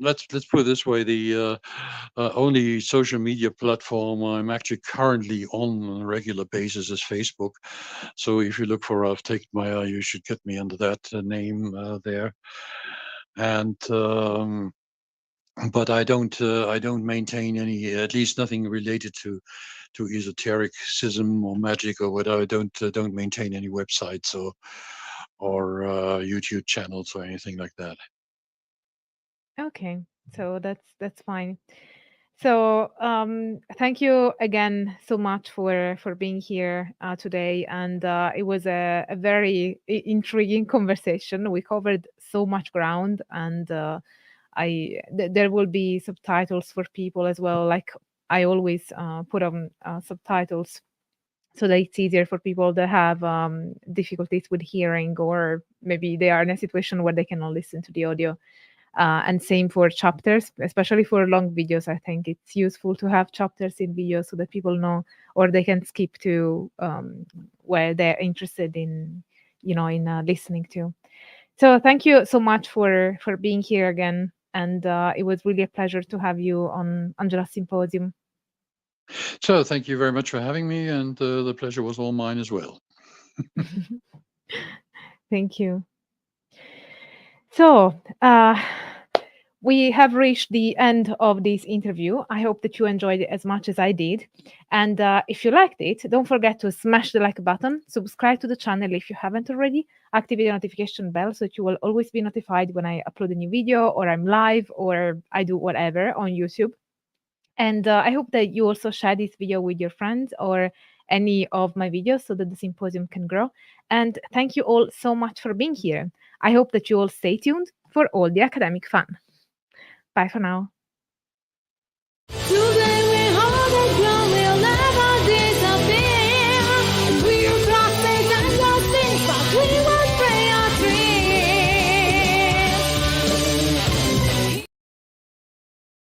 Let's put it this way: the only social media platform I'm actually currently on a regular basis is Facebook. So if you look for Ralph Tegtmeier, you should get me under that name there. And but I don't maintain any, at least nothing related to esotericism or magic or whatever. I don't maintain any websites or YouTube channels or anything like that. Okay, so that's fine. So thank you again so much for being here today, and it was a very intriguing conversation. We covered so much ground, and there will be subtitles for people as well. Like I always put on subtitles so that it's easier for people that have difficulties with hearing, or maybe they are in a situation where they cannot listen to the audio. And same for chapters, especially for long videos. I think it's useful to have chapters in videos so that people know, or they can skip to where they're interested in, listening to. So thank you so much for being here again. And it was really a pleasure to have you on Angela's Symposium. So thank you very much for having me, and the pleasure was all mine as well. Thank you. So we have reached the end of this interview. I hope that you enjoyed it as much as I did. And if you liked it, don't forget to smash the like button, subscribe to the channel if you haven't already, activate the notification bell so that you will always be notified when I upload a new video, or I'm live, or I do whatever on YouTube. And I hope that you also share this video with your friends or any of my videos so that the symposium can grow. And thank you all so much for being here. I hope that you all stay tuned for all the academic fun. Bye for now.